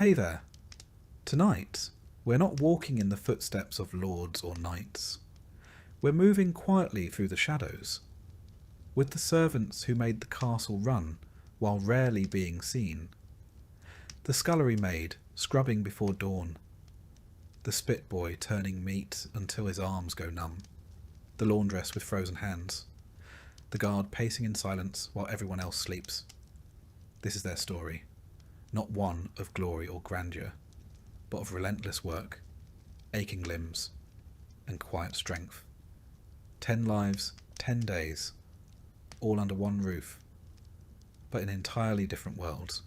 Hey there. Tonight, we're not walking in the footsteps of lords or knights. We're moving quietly through the shadows, with the servants who made the castle run while rarely being seen. The scullery maid scrubbing before dawn. The spit boy turning meat until his arms go numb. The laundress with frozen hands. The guard pacing in silence while everyone else sleeps. This is their story. Not one of glory or grandeur, but of relentless work, aching limbs, and quiet strength. 10 lives, 10 days, all under one roof, but in entirely different worlds.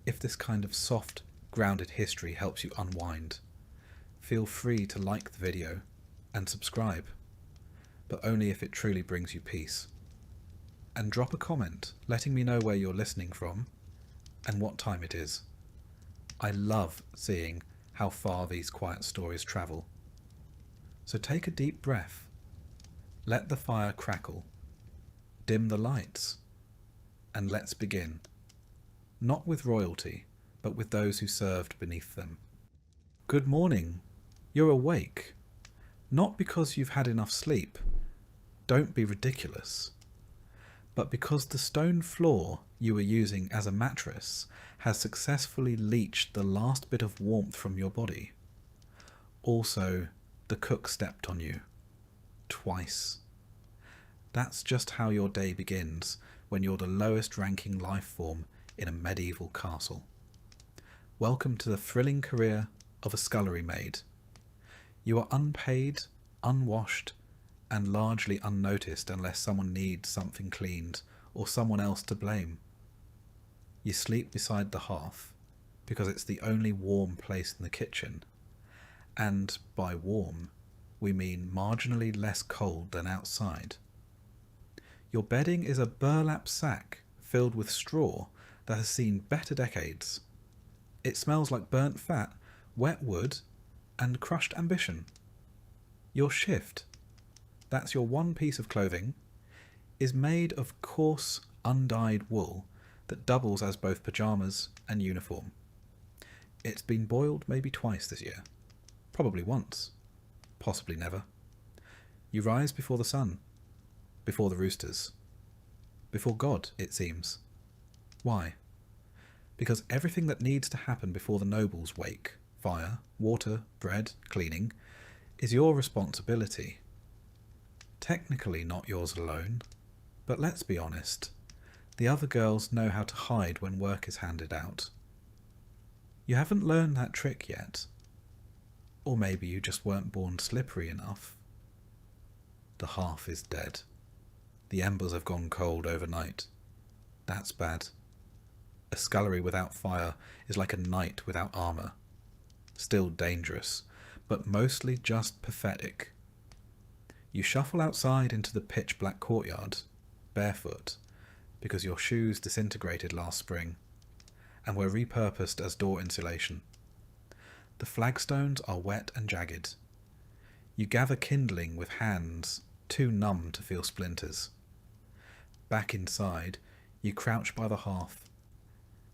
If this kind of soft, grounded history helps you unwind, feel free to like the video and subscribe, but only if it truly brings you peace. And drop a comment letting me know where you're listening from and what time it is. I love seeing how far these quiet stories travel. So take a deep breath. Let the fire crackle. Dim the lights. And let's begin. Not with royalty, but with those who served beneath them. Good morning. You're awake. Not because you've had enough sleep. Don't be ridiculous. But because the stone floor you were using as a mattress has successfully leached the last bit of warmth from your body. Also, the cook stepped on you. Twice. That's just how your day begins when you're the lowest ranking life form in a medieval castle. Welcome to the thrilling career of a scullery maid. You are unpaid, unwashed, and largely unnoticed unless someone needs something cleaned or someone else to blame. You sleep beside the hearth because it's the only warm place in the kitchen, and by warm we mean marginally less cold than outside. Your bedding is a burlap sack filled with straw that has seen better decades. It smells like burnt fat, wet wood, and crushed ambition. Your shift, that's your one piece of clothing, is made of coarse, undyed wool that doubles as both pyjamas and uniform. It's been boiled maybe twice this year. Probably once. Possibly never. You rise before the sun. Before the roosters. Before God, it seems. Why? Because everything that needs to happen before the nobles wake, fire, water, bread, cleaning, is your responsibility. Technically not yours alone, but let's be honest, the other girls know how to hide when work is handed out. You haven't learned that trick yet. Or maybe you just weren't born slippery enough. The hearth is dead. The embers have gone cold overnight. That's bad. A scullery without fire is like a knight without armour. Still dangerous, but mostly just pathetic. You shuffle outside into the pitch-black courtyard, barefoot, because your shoes disintegrated last spring, and were repurposed as door insulation. The flagstones are wet and jagged. You gather kindling with hands too numb to feel splinters. Back inside, you crouch by the hearth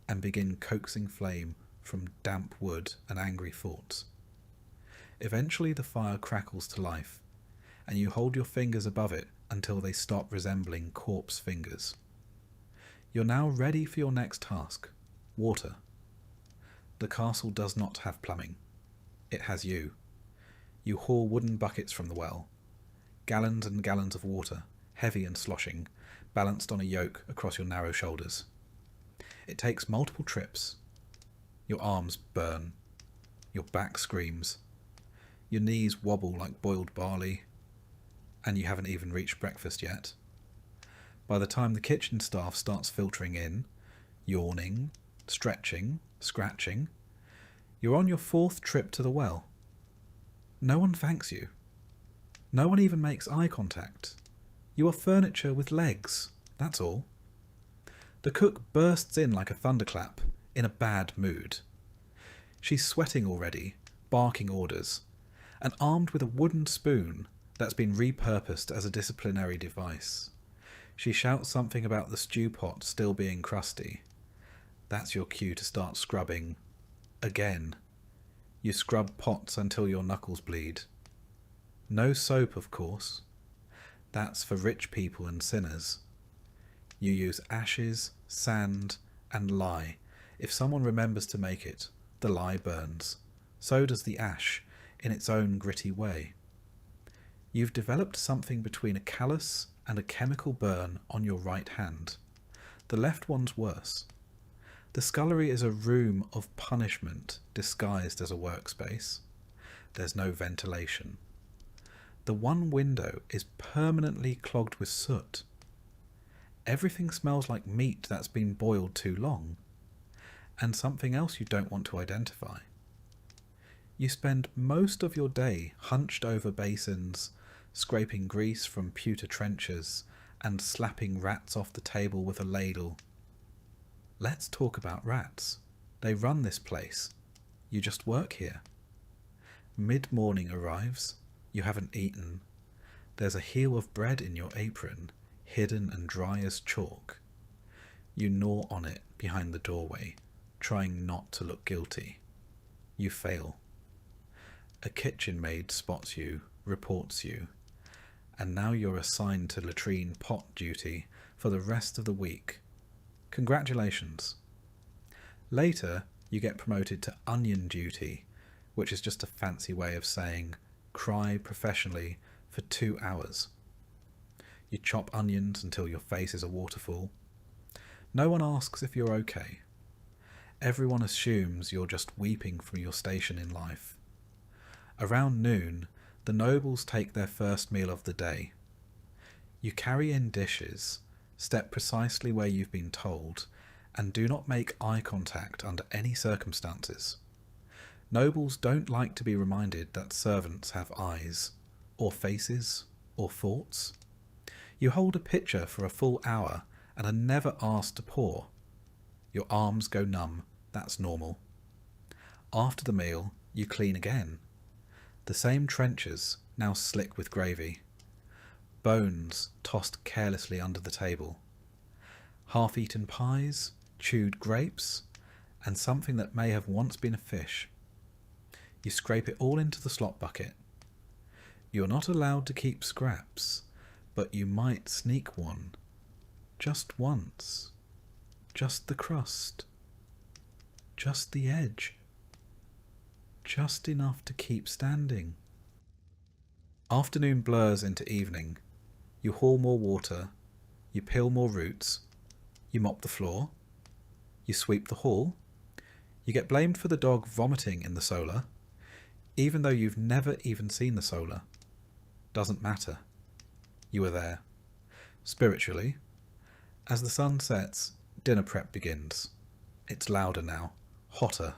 and begin coaxing flame from damp wood and angry thoughts. Eventually the fire crackles to life, and you hold your fingers above it until they stop resembling corpse fingers. You're now ready for your next task, water. The castle does not have plumbing. It has you. You haul wooden buckets from the well. Gallons and gallons of water, heavy and sloshing, balanced on a yoke across your narrow shoulders. It takes multiple trips. Your arms burn. Your back screams. Your knees wobble like boiled barley. And you haven't even reached breakfast yet. By the time the kitchen staff starts filtering in, yawning, stretching, scratching, you're on your 4th trip to the well. No one thanks you. No one even makes eye contact. You are furniture with legs, that's all. The cook bursts in like a thunderclap, in a bad mood. She's sweating already, barking orders, and armed with a wooden spoon that's been repurposed as a disciplinary device. She shouts something about the stew pot still being crusty. That's your cue to start scrubbing Again. You scrub pots until your knuckles bleed. No soap, of course. That's for rich people and sinners. You use ashes, sand, and lye. If someone remembers to make it, the lye burns. So does the ash, in its own gritty way. You've developed something between a callus and a chemical burn on your right hand. The left one's worse. The scullery is a room of punishment disguised as a workspace. There's no ventilation. The one window is permanently clogged with soot. Everything smells like meat that's been boiled too long, and something else you don't want to identify. You spend most of your day hunched over basins, scraping grease from pewter trenchers, and slapping rats off the table with a ladle. Let's talk about rats. They run this place. You just work here. Mid-morning arrives. You haven't eaten. There's a heel of bread in your apron, hidden and dry as chalk. You gnaw on it behind the doorway, trying not to look guilty. You fail. A kitchen maid spots you, reports you, and now you're assigned to latrine pot duty for the rest of the week. Congratulations. Later, you get promoted to onion duty, which is just a fancy way of saying cry professionally for 2 hours. You chop onions until your face is a waterfall. No one asks if you're okay. Everyone assumes you're just weeping from your station in life. Around noon, the nobles take their first meal of the day. You carry in dishes, step precisely where you've been told, and do not make eye contact under any circumstances. Nobles don't like to be reminded that servants have eyes, or faces, or thoughts. You hold a pitcher for a full hour and are never asked to pour. Your arms go numb, that's normal. After the meal, you clean again. The same trenchers, now slick with gravy. Bones tossed carelessly under the table. Half-eaten pies, chewed grapes, and something that may have once been a fish. You scrape it all into the slop bucket. You're not allowed to keep scraps, but you might sneak one. Just once. Just the crust. Just the edge. Just enough to keep standing. Afternoon blurs into evening. You haul more water. You peel more roots. You mop the floor. You sweep the hall. You get blamed for the dog vomiting in the solar, even though you've never even seen the solar. Doesn't matter. You were there. Spiritually, as the sun sets, dinner prep begins. It's louder now, hotter.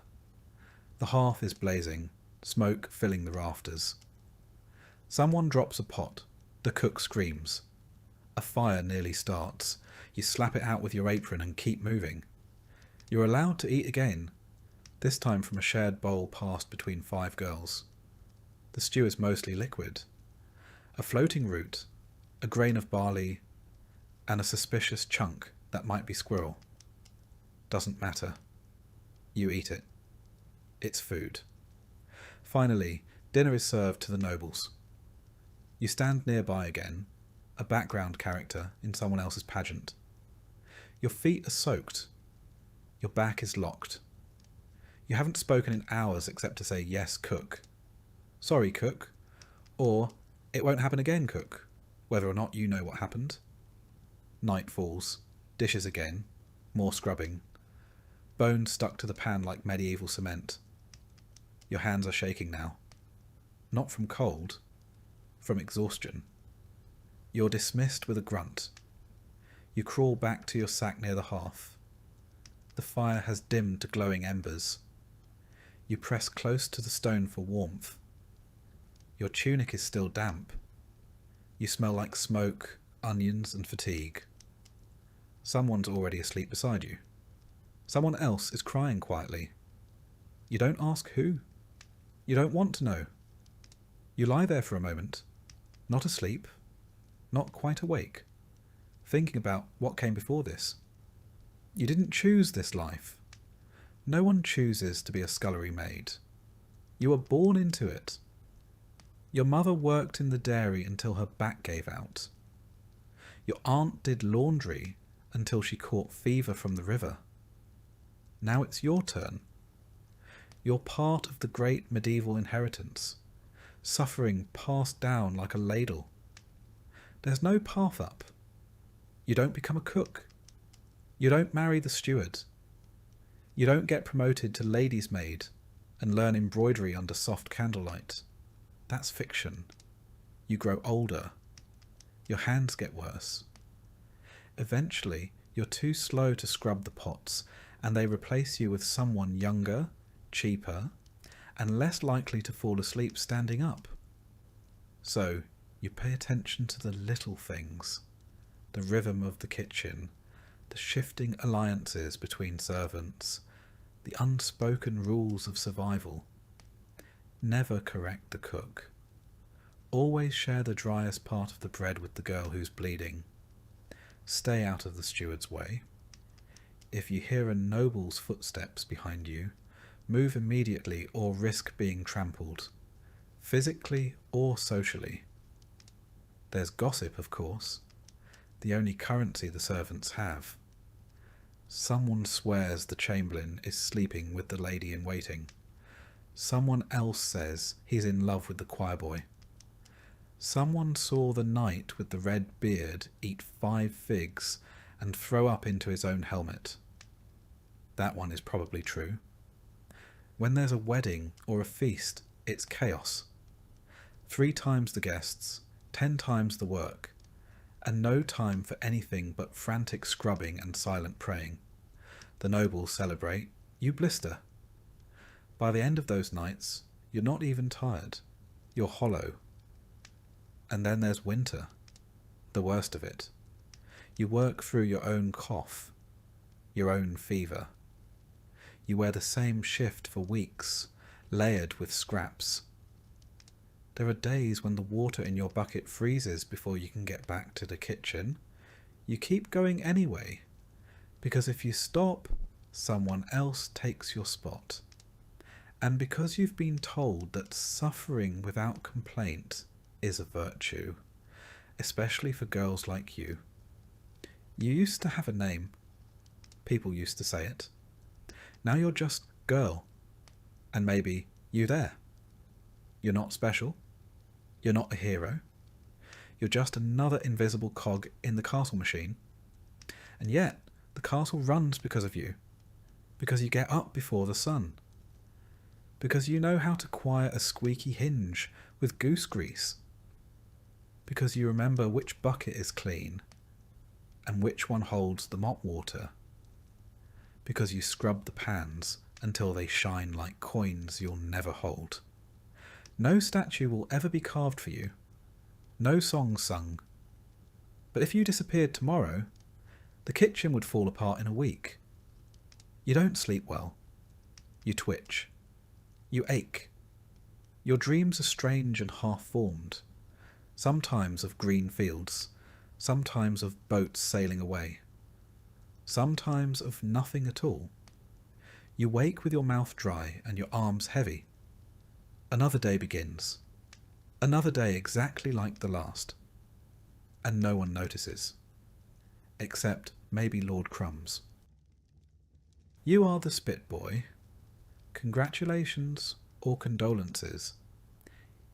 The hearth is blazing, smoke filling the rafters. Someone drops a pot. The cook screams. A fire nearly starts. You slap it out with your apron and keep moving. You're allowed to eat again, this time from a shared bowl passed between 5 girls. The stew is mostly liquid. A floating root, a grain of barley, and a suspicious chunk that might be squirrel. Doesn't matter. You eat it. It's food. Finally, dinner is served to the nobles. You stand nearby again, a background character in someone else's pageant. Your feet are soaked. Your back is locked. You haven't spoken in hours except to say, "Yes, cook." "Sorry, cook." Or, "It won't happen again, cook," whether or not you know what happened. Night falls. Dishes again. More scrubbing. Bones stuck to the pan like medieval cement. Your hands are shaking now. Not from cold. From exhaustion. You're dismissed with a grunt. You crawl back to your sack near the hearth. The fire has dimmed to glowing embers. You press close to the stone for warmth. Your tunic is still damp. You smell like smoke, onions, and fatigue. Someone's already asleep beside you. Someone else is crying quietly. You don't ask who. You don't want to know. You lie there for a moment, not asleep, not quite awake, thinking about what came before this. You didn't choose this life. No one chooses to be a scullery maid. You are born into it. Your mother worked in the dairy until her back gave out. Your aunt did laundry until she caught fever from the river. Now it's your turn. You're part of the great medieval inheritance, suffering passed down like a ladle. There's no path up. You don't become a cook. You don't marry the steward. You don't get promoted to lady's maid and learn embroidery under soft candlelight. That's fiction. You grow older. Your hands get worse. Eventually, you're too slow to scrub the pots, and they replace you with someone younger, cheaper, and less likely to fall asleep standing up. So, you pay attention to the little things, the rhythm of the kitchen, the shifting alliances between servants, the unspoken rules of survival. Never correct the cook. Always share the driest part of the bread with the girl who's bleeding. Stay out of the steward's way. If you hear a noble's footsteps behind you, move immediately or risk being trampled, physically or socially. There's gossip, of course, the only currency the servants have. Someone swears the chamberlain is sleeping with the lady in waiting. Someone else says he's in love with the choir boy. Someone saw the knight with the red beard eat 5 figs and throw up into his own helmet. That one is probably true. When there's a wedding or a feast, it's chaos. 3 times the guests, 10 times the work, and no time for anything but frantic scrubbing and silent praying. The nobles celebrate, you blister. By the end of those nights, you're not even tired. You're hollow. And then there's winter, the worst of it. You work through your own cough, your own fever. You wear the same shift for weeks, layered with scraps. There are days when the water in your bucket freezes before you can get back to the kitchen. You keep going anyway, because if you stop, someone else takes your spot. And because you've been told that suffering without complaint is a virtue, especially for girls like you. You used to have a name. People used to say it. Now you're just girl. And maybe you there. You're not special. You're not a hero. You're just another invisible cog in the castle machine. And yet, the castle runs because of you. Because you get up before the sun. Because you know how to quiet a squeaky hinge with goose grease. Because you remember which bucket is clean and which one holds the mop water. Because you scrub the pans until they shine like coins you'll never hold. No statue will ever be carved for you. No song sung. But if you disappeared tomorrow, the kitchen would fall apart in a week. You don't sleep well. You twitch. You ache. Your dreams are strange and half-formed. Sometimes of green fields, sometimes of boats sailing away, sometimes of nothing at all. You wake with your mouth dry and your arms heavy. Another day begins. Another day exactly like the last. And no one notices. Except maybe Lord Crumbs. You are the spit boy. Congratulations or condolences.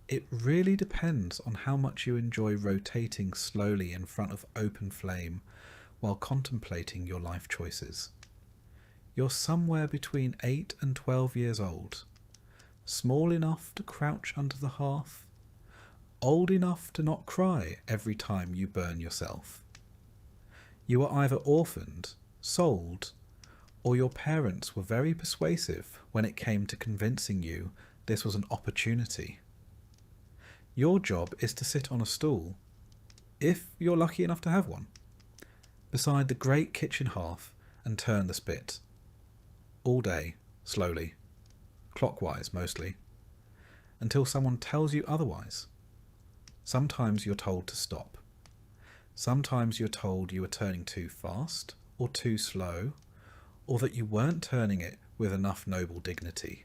It really depends on how much you enjoy rotating slowly in front of open flame while contemplating your life choices. You're somewhere between 8 and 12 years old, small enough to crouch under the hearth, old enough to not cry every time you burn yourself. You are either orphaned, sold, or your parents were very persuasive when it came to convincing you this was an opportunity. Your job is to sit on a stool, if you're lucky enough to have one, beside the great kitchen hearth and turn the spit. All day, slowly, clockwise mostly, until someone tells you otherwise. Sometimes you're told to stop. Sometimes you're told you were turning too fast or too slow, or that you weren't turning it with enough noble dignity.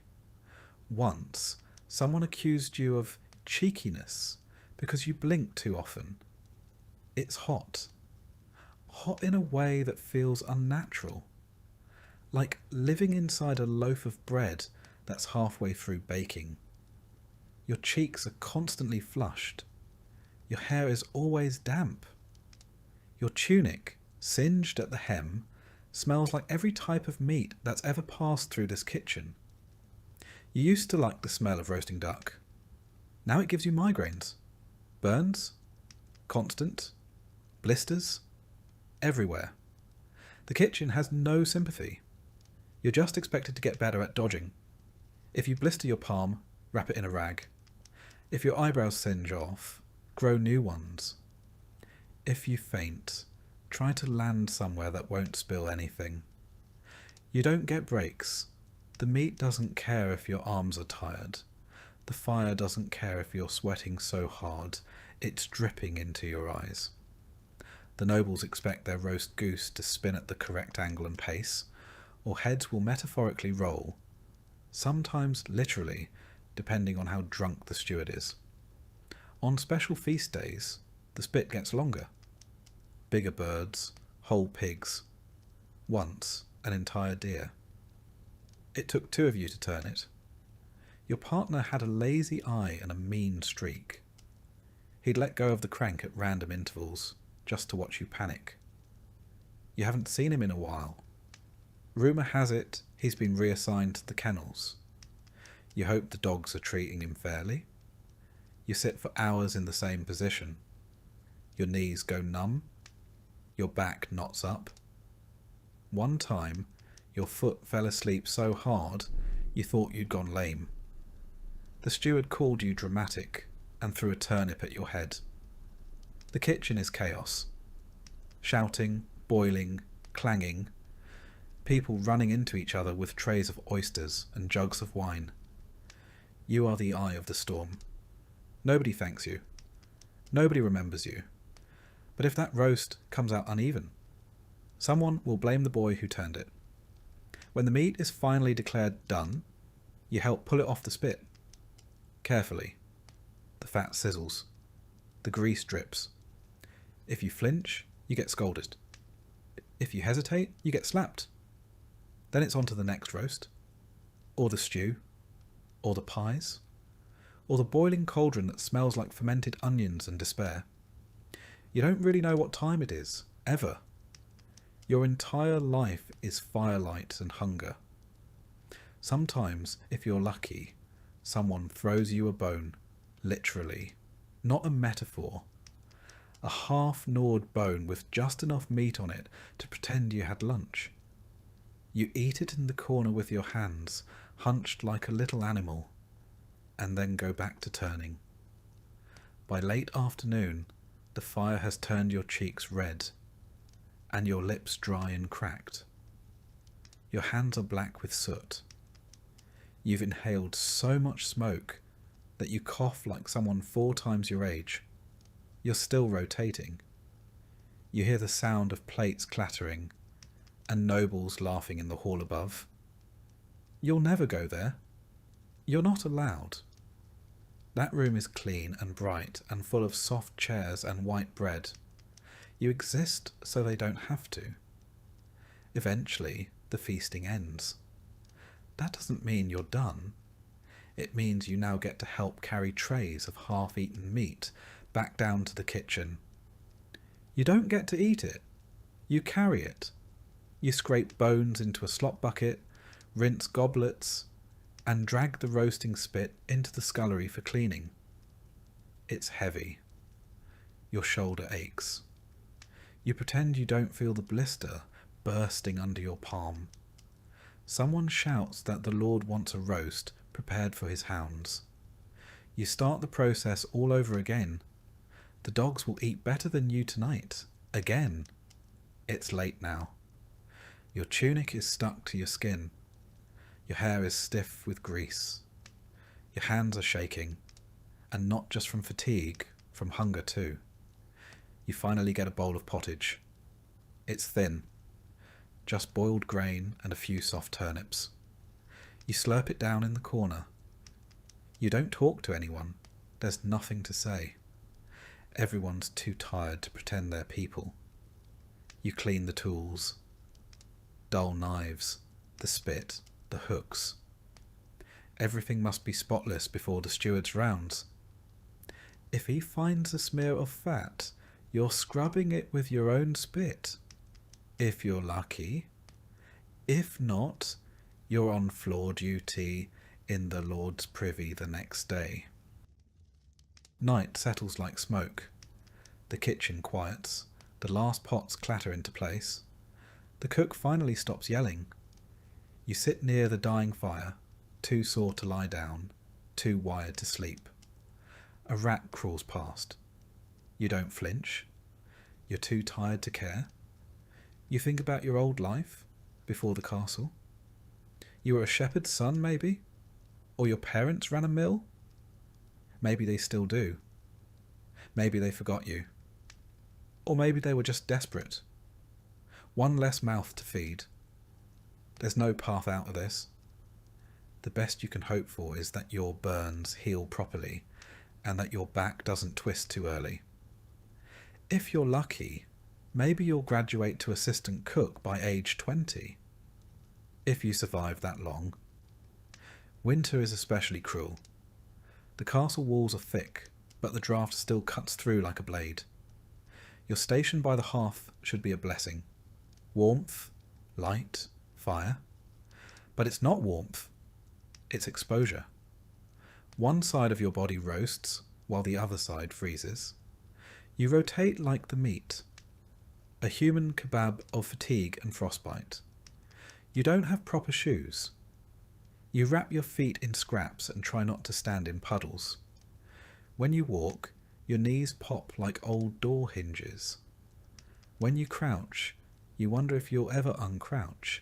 Once, someone accused you of cheekiness because you blink too often. It's hot. Hot in a way that feels unnatural. Like living inside a loaf of bread that's halfway through baking. Your cheeks are constantly flushed. Your hair is always damp. Your tunic, singed at the hem, smells like every type of meat that's ever passed through this kitchen. You used to like the smell of roasting duck. Now it gives you migraines. Burns. Constant. Blisters. Everywhere. The kitchen has no sympathy. You're just expected to get better at dodging. If you blister your palm, wrap it in a rag. If your eyebrows singe off, grow new ones. If you faint, try to land somewhere that won't spill anything. You don't get breaks. The meat doesn't care if your arms are tired. The fire doesn't care if you're sweating so hard it's dripping into your eyes. The nobles expect their roast goose to spin at the correct angle and pace, or heads will metaphorically roll, sometimes literally, depending on how drunk the steward is. On special feast days, the spit gets longer. Bigger birds, whole pigs. Once, an entire deer. It took 2 of you to turn it. Your partner had a lazy eye and a mean streak. He'd let go of the crank at random intervals, just to watch you panic. You haven't seen him in a while. Rumour has it he's been reassigned to the kennels. You hope the dogs are treating him fairly. You sit for hours in the same position. Your knees go numb. Your back knots up. One time, your foot fell asleep so hard you thought you'd gone lame. The steward called you dramatic and threw a turnip at your head. The kitchen is chaos. Shouting, boiling, clanging. People running into each other with trays of oysters and jugs of wine. You are the eye of the storm. Nobody thanks you. Nobody remembers you. But if that roast comes out uneven, someone will blame the boy who turned it. When the meat is finally declared done, you help pull it off the spit. Carefully. The fat sizzles. The grease drips. If you flinch, you get scolded. If you hesitate, you get slapped. Then it's on to the next roast, or the stew, or the pies, or the boiling cauldron that smells like fermented onions and despair. You don't really know what time it is, ever. Your entire life is firelight and hunger. Sometimes, if you're lucky, someone throws you a bone, literally, not a metaphor. A half-gnawed bone with just enough meat on it to pretend you had lunch. You eat it in the corner with your hands, hunched like a little animal, and then go back to turning. By late afternoon, the fire has turned your cheeks red, and your lips dry and cracked. Your hands are black with soot. You've inhaled so much smoke that you cough like someone 4 times your age. You're still rotating. You hear the sound of plates clattering, and nobles laughing in the hall above. You'll never go there. You're not allowed. That room is clean and bright and full of soft chairs and white bread. You exist so they don't have to. Eventually, the feasting ends. That doesn't mean you're done. It means you now get to help carry trays of half-eaten meat back down to the kitchen. You don't get to eat it. You carry it. You scrape bones into a slop bucket, rinse goblets, and drag the roasting spit into the scullery for cleaning. It's heavy. Your shoulder aches. You pretend you don't feel the blister bursting under your palm. Someone shouts that the Lord wants a roast prepared for his hounds. You start the process all over again. The dogs will eat better than you tonight. Again. It's late now. Your tunic is stuck to your skin. Your hair is stiff with grease. Your hands are shaking, and not just from fatigue, from hunger too. You finally get a bowl of pottage. It's thin, just boiled grain and a few soft turnips. You slurp it down in the corner. You don't talk to anyone. There's nothing to say. Everyone's too tired to pretend they're people. You clean the tools. Dull knives, the spit, the hooks. Everything must be spotless before the steward's rounds. If he finds a smear of fat, you're scrubbing it with your own spit. If you're lucky. If not, you're on floor duty in the Lord's privy the next day. Night settles like smoke. The kitchen quiets. The last pots clatter into place. The cook finally stops yelling. You sit near the dying fire, too sore to lie down, too wired to sleep. A rat crawls past. You don't flinch. You're too tired to care. You think about your old life before the castle. You were a shepherd's son, maybe? Or your parents ran a mill? Maybe they still do. Maybe they forgot you. Or maybe they were just desperate. One less mouth to feed. There's no path out of this. The best you can hope for is that your burns heal properly and that your back doesn't twist too early. If you're lucky, maybe you'll graduate to assistant cook by age 20. If you survive that long. Winter is especially cruel. The castle walls are thick, but the draught still cuts through like a blade. Your station by the hearth should be a blessing. Warmth, light, fire. But it's not warmth. It's exposure. One side of your body roasts, while the other side freezes. You rotate like the meat. A human kebab of fatigue and frostbite. You don't have proper shoes. You wrap your feet in scraps and try not to stand in puddles. When you walk, your knees pop like old door hinges. When you crouch, you wonder if you'll ever uncrouch.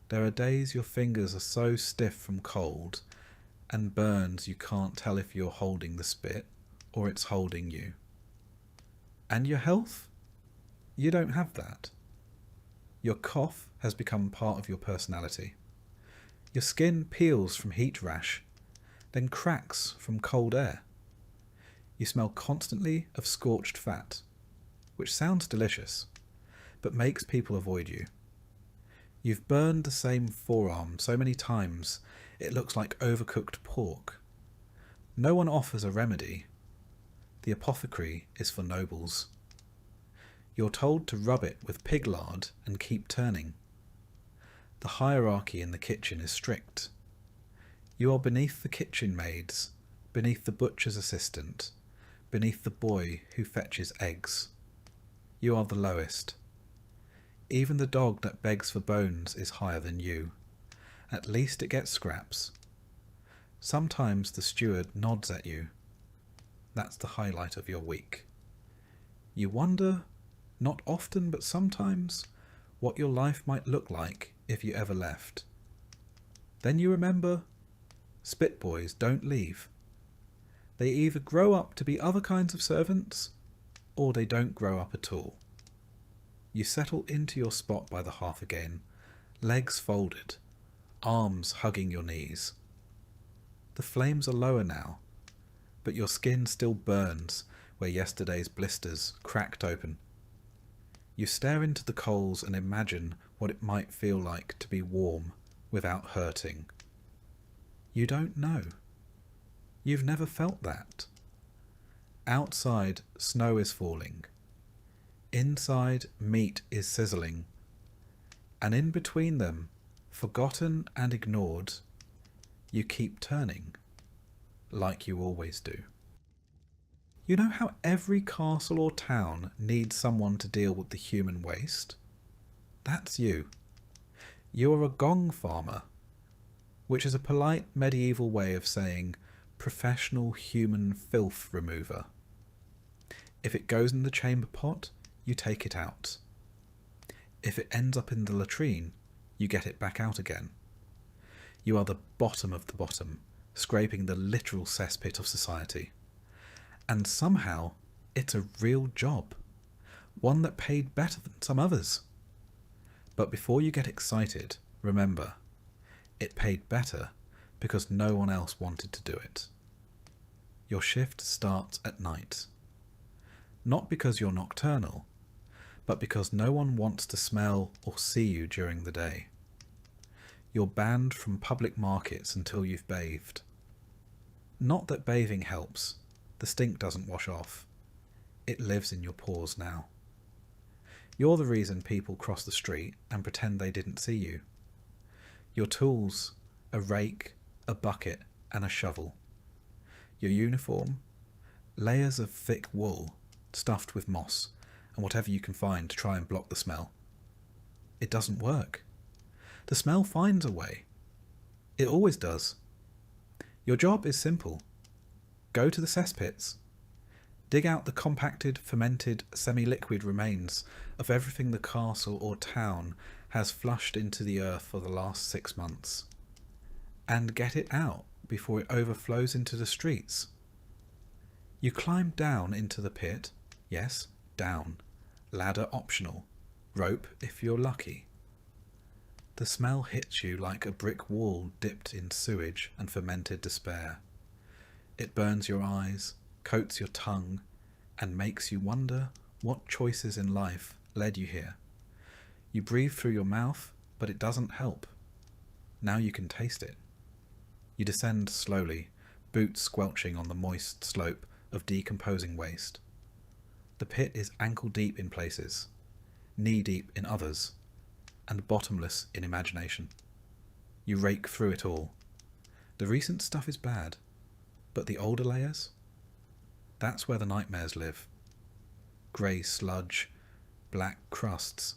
There are days your fingers are so stiff from cold and burns you can't tell if you're holding the spit or it's holding you. And your health? You don't have that. Your cough has become part of your personality. Your skin peels from heat rash, then cracks from cold air. You smell constantly of scorched fat, which sounds delicious, but makes people avoid you. You've burned the same forearm so many times it looks like overcooked pork. No one offers a remedy. The apothecary is for nobles. You're told to rub it with pig lard and keep turning. The hierarchy in the kitchen is strict. You are beneath the kitchen maids, beneath the butcher's assistant, beneath the boy who fetches eggs. You are the lowest. Even the dog that begs for bones is higher than you. At least it gets scraps. Sometimes the steward nods at you. That's the highlight of your week. You wonder, not often but sometimes, what your life might look like if you ever left. Then you remember, spit boys don't leave. They either grow up to be other kinds of servants, or they don't grow up at all. You settle into your spot by the hearth again, legs folded, arms hugging your knees. The flames are lower now, but your skin still burns where yesterday's blisters cracked open. You stare into the coals and imagine what it might feel like to be warm without hurting. You don't know. You've never felt that. Outside, snow is falling. Inside, meat is sizzling. And in between them, forgotten and ignored, you keep turning, like you always do. You know how every castle or town needs someone to deal with the human waste? That's you. You're a gong farmer, which is a polite medieval way of saying professional human filth remover. If it goes in the chamber pot, you take it out. If it ends up in the latrine, you get it back out again. You are the bottom of the bottom, scraping the literal cesspit of society. And somehow, it's a real job. One that paid better than some others. But before you get excited, remember, It paid better because no one else wanted to do it. Your shift starts at night. Not because you're nocturnal, but because no one wants to smell or see you during the day. You're banned from public markets until you've bathed. Not that bathing helps. The stink doesn't wash off. It lives in your pores now. You're the reason people cross the street and pretend they didn't see you. Your tools, a rake, a bucket, and a shovel. Your uniform, layers of thick wool stuffed with moss and whatever you can find to try and block the smell. It doesn't work. The smell finds a way. It always does. Your job is simple. Go to the cesspits. Dig out the compacted, fermented, semi-liquid remains of everything the castle or town has flushed into the earth for the last 6 months. And get it out before it overflows into the streets. You climb down into the pit. Yes, down. Ladder optional. Rope if you're lucky. The smell hits you like a brick wall dipped in sewage and fermented despair. It burns your eyes, coats your tongue, and makes you wonder what choices in life led you here. You breathe through your mouth, but it doesn't help. Now you can taste it. You descend slowly, boots squelching on the moist slope of decomposing waste. The pit is ankle deep in places, knee deep in others, and bottomless in imagination. You rake through it all. The recent stuff is bad, but the older layers? That's where the nightmares live. Grey sludge, black crusts,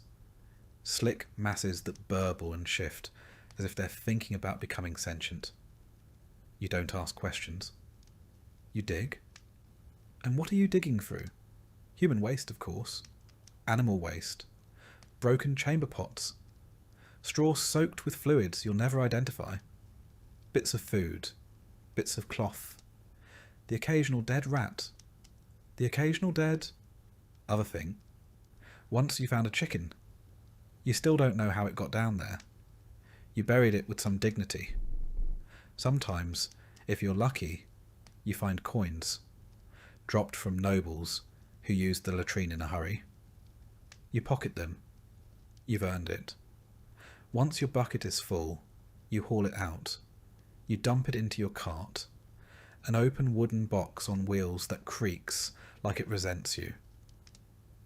slick masses that burble and shift as if they're thinking about becoming sentient. You don't ask questions. You dig. And what are you digging through? Human waste, of course. Animal waste. Broken chamber pots. Straw soaked with fluids you'll never identify. Bits of food. Bits of cloth. The occasional dead rat. The occasional dead other thing. Once you found a chicken. You still don't know how it got down there. You buried it with some dignity. Sometimes, if you're lucky, you find coins, dropped from nobles who used the latrine in a hurry. You pocket them. You've earned it. Once your bucket is full, you haul it out. You dump it into your cart, an open wooden box on wheels that creaks like it resents you.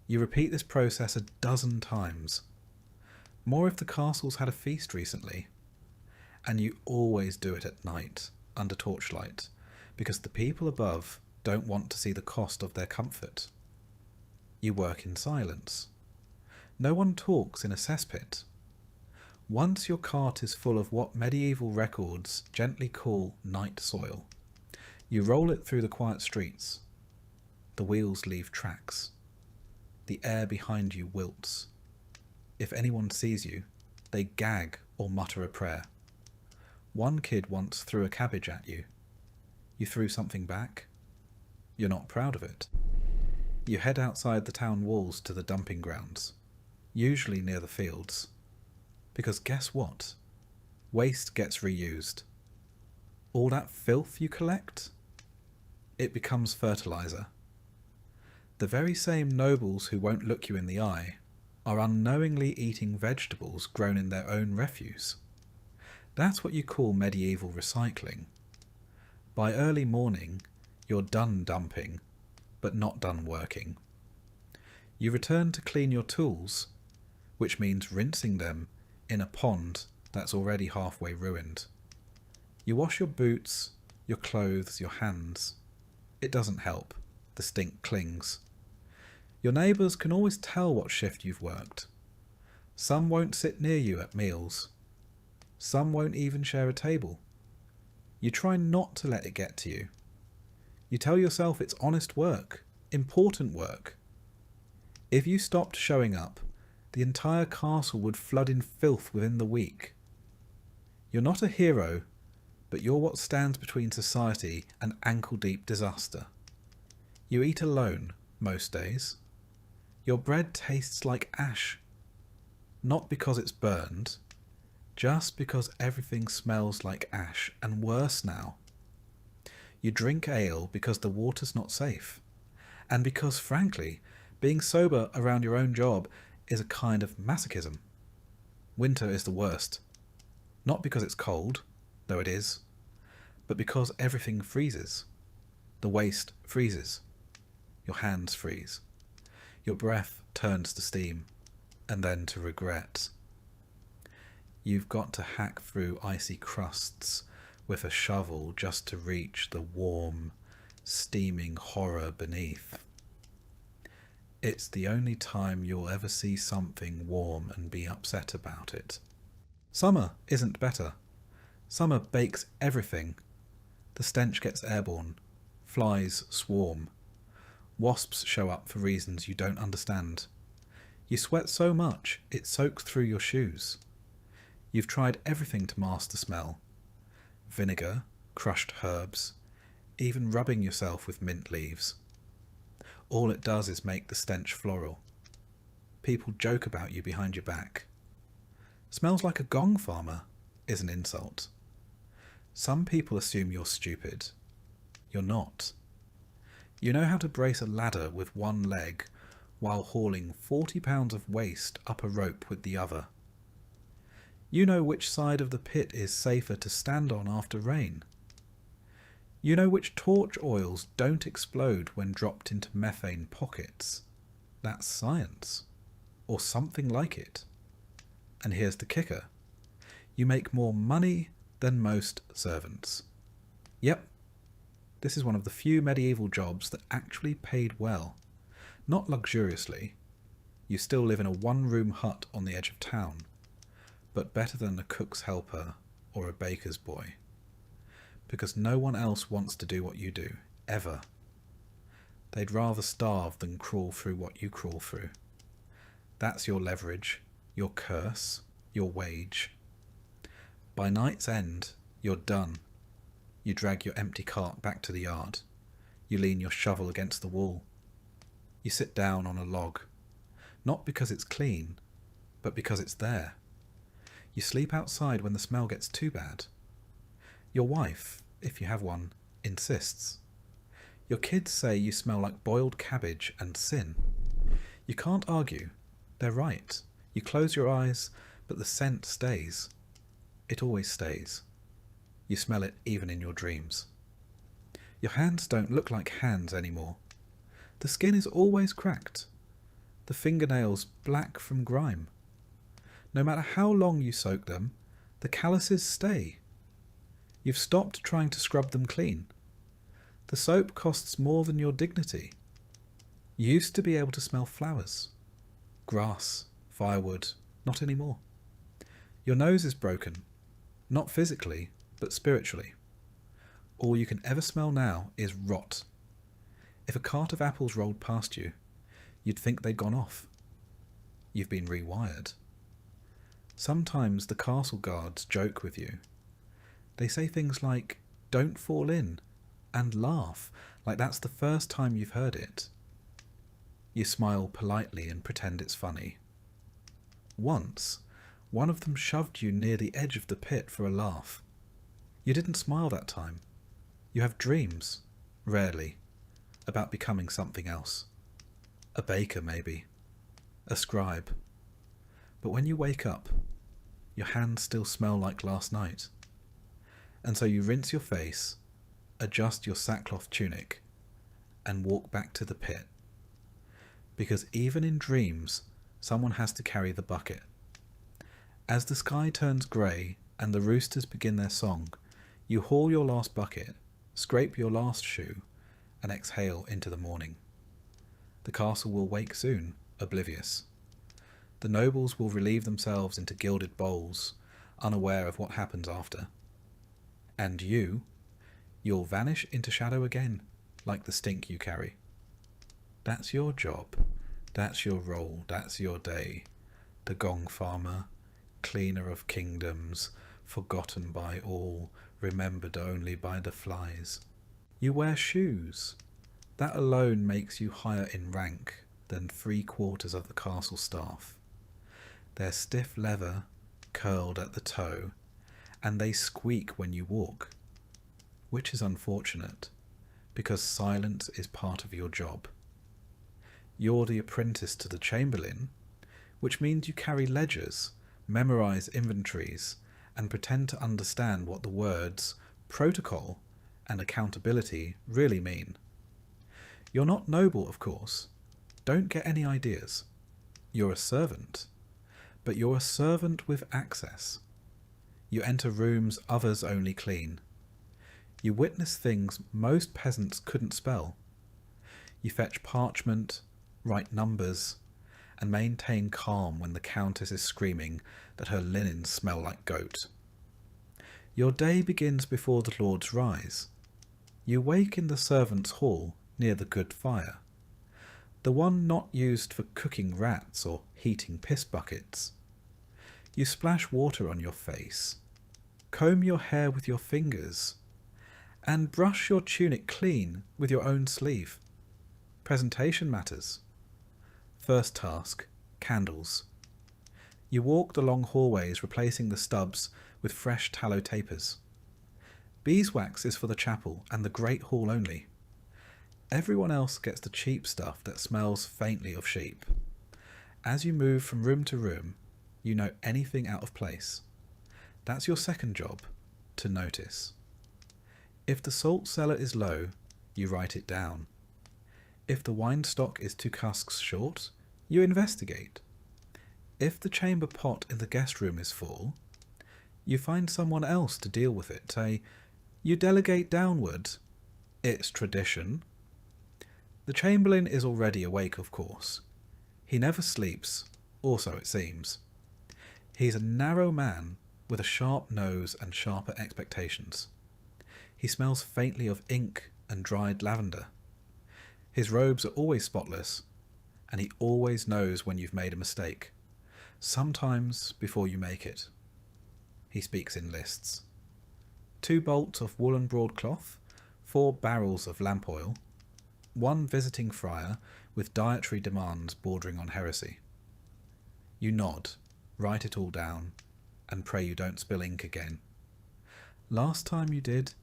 You repeat this process 12 times. More if the castle's had a feast recently. And you always do it at night, under torchlight, because the people above don't want to see the cost of their comfort. You work in silence. No one talks in a cesspit. Once your cart is full of what medieval records gently call night soil, you roll it through the quiet streets. The wheels leave tracks. The air behind you wilts. If anyone sees you, they gag or mutter a prayer. One kid once threw a cabbage at you. You threw something back. You're not proud of it. You head outside the town walls to the dumping grounds, usually near the fields. Because guess what? Waste gets reused. All that filth you collect? It becomes fertilizer. The very same nobles who won't look you in the eye are unknowingly eating vegetables grown in their own refuse. That's what you call medieval recycling. By early morning, you're done dumping, but not done working. You return to clean your tools, which means rinsing them in a pond that's already halfway ruined. You wash your boots, your clothes, your hands. It doesn't help. The stink clings. Your neighbours can always tell what shift you've worked. Some won't sit near you at meals. Some won't even share a table. You try not to let it get to you. You tell yourself it's honest work, important work. If you stopped showing up, the entire castle would flood in filth within the week. You're not a hero, but you're what stands between society and ankle-deep disaster. You eat alone, most days. Your bread tastes like ash. Not because it's burned, just because everything smells like ash, and worse now. You drink ale because the water's not safe, and because, frankly, being sober around your own job is a kind of masochism. Winter is the worst. Not because it's cold, though it is, but because everything freezes. The waste freezes. Your hands freeze. Your breath turns to steam, and then to regret. You've got to hack through icy crusts with a shovel just to reach the warm, steaming horror beneath. It's the only time you'll ever see something warm and be upset about it. Summer isn't better. Summer bakes everything. The stench gets airborne. Flies swarm. Wasps show up for reasons you don't understand. You sweat so much it soaks through your shoes. You've tried everything to mask the smell. Vinegar, crushed herbs, even rubbing yourself with mint leaves. All it does is make the stench floral. People joke about you behind your back. Smells like a gong farmer is an insult. Some people assume you're stupid. You're not. You know how to brace a ladder with one leg while hauling 40 pounds of waste up a rope with the other. You know which side of the pit is safer to stand on after rain. You know which torch oils don't explode when dropped into methane pockets. That's science. Or something like it. And here's the kicker. You make more money than most servants. Yep. This is one of the few medieval jobs that actually paid well. Not luxuriously. You still live in a one-room hut on the edge of town. But better than a cook's helper or a baker's boy. Because no one else wants to do what you do, ever. They'd rather starve than crawl through what you crawl through. That's your leverage, your curse, your wage. By night's end, you're done. You drag your empty cart back to the yard. You lean your shovel against the wall. You sit down on a log. Not because it's clean, but because it's there. You sleep outside when the smell gets too bad. Your wife, if you have one, insists. Your kids say you smell like boiled cabbage and sin. You can't argue. They're right. You close your eyes, but the scent stays. It always stays. You smell it even in your dreams. Your hands don't look like hands anymore. The skin is always cracked. The fingernails black from grime. No matter how long you soak them, the calluses stay. You've stopped trying to scrub them clean. The soap costs more than your dignity. You used to be able to smell flowers, grass, firewood, not anymore. Your nose is broken, not physically, but spiritually. All you can ever smell now is rot. If a cart of apples rolled past you, you'd think they'd gone off. You've been rewired. Sometimes the castle guards joke with you. They say things like, "Don't fall in," and laugh like that's the first time you've heard it. You smile politely and pretend it's funny. Once, one of them shoved you near the edge of the pit for a laugh. You didn't smile that time. You have dreams, rarely, about becoming something else. A baker, maybe. A scribe. But when you wake up, your hands still smell like last night. And so you rinse your face, adjust your sackcloth tunic, and walk back to the pit. Because even in dreams, someone has to carry the bucket. As the sky turns grey and the roosters begin their song, you haul your last bucket, scrape your last shoe, and exhale into the morning. The castle will wake soon, oblivious. The nobles will relieve themselves into gilded bowls, unaware of what happens after. And you'll vanish into shadow again, like the stink you carry. That's your job, that's your role, that's your day. The gong farmer, cleaner of kingdoms, forgotten by all, remembered only by the flies. You wear shoes. That alone makes you higher in rank than 3/4 of the castle staff. They're stiff leather, curled at the toe, and they squeak when you walk, which is unfortunate, because silence is part of your job. You're the apprentice to the chamberlain, which means you carry ledgers, memorize inventories, and pretend to understand what the words protocol and accountability really mean. You're not noble, of course. Don't get any ideas. You're a servant, but you're a servant with access. You enter rooms others only clean. You witness things most peasants couldn't spell. You fetch parchment, write numbers, and maintain calm when the countess is screaming that her linens smell like goat. Your day begins before the lords rise. You wake in the servants' hall near the good fire, the one not used for cooking rats or heating piss buckets. You splash water on your face, comb your hair with your fingers, and brush your tunic clean with your own sleeve. Presentation matters. First task, candles. You walk the long hallways replacing the stubs with fresh tallow tapers. Beeswax is for the chapel and the great hall only. Everyone else gets the cheap stuff that smells faintly of sheep. As you move from room to room, you know anything out of place. That's your second job, to notice. If the salt cellar is low, you write it down. If the wine stock is 2 casks short, you investigate. If the chamber pot in the guest room is full, you find someone else to deal with it. You delegate downward. It's tradition. The chamberlain is already awake, of course. He never sleeps, or so it seems. He's a narrow man with a sharp nose and sharper expectations. He smells faintly of ink and dried lavender. His robes are always spotless, and he always knows when you've made a mistake, sometimes before you make it. He speaks in lists. 2 bolts of woolen broadcloth, 4 barrels of lamp oil, 1 visiting friar with dietary demands bordering on heresy. You nod, write it all down, and pray you don't spill ink again. Last time you did,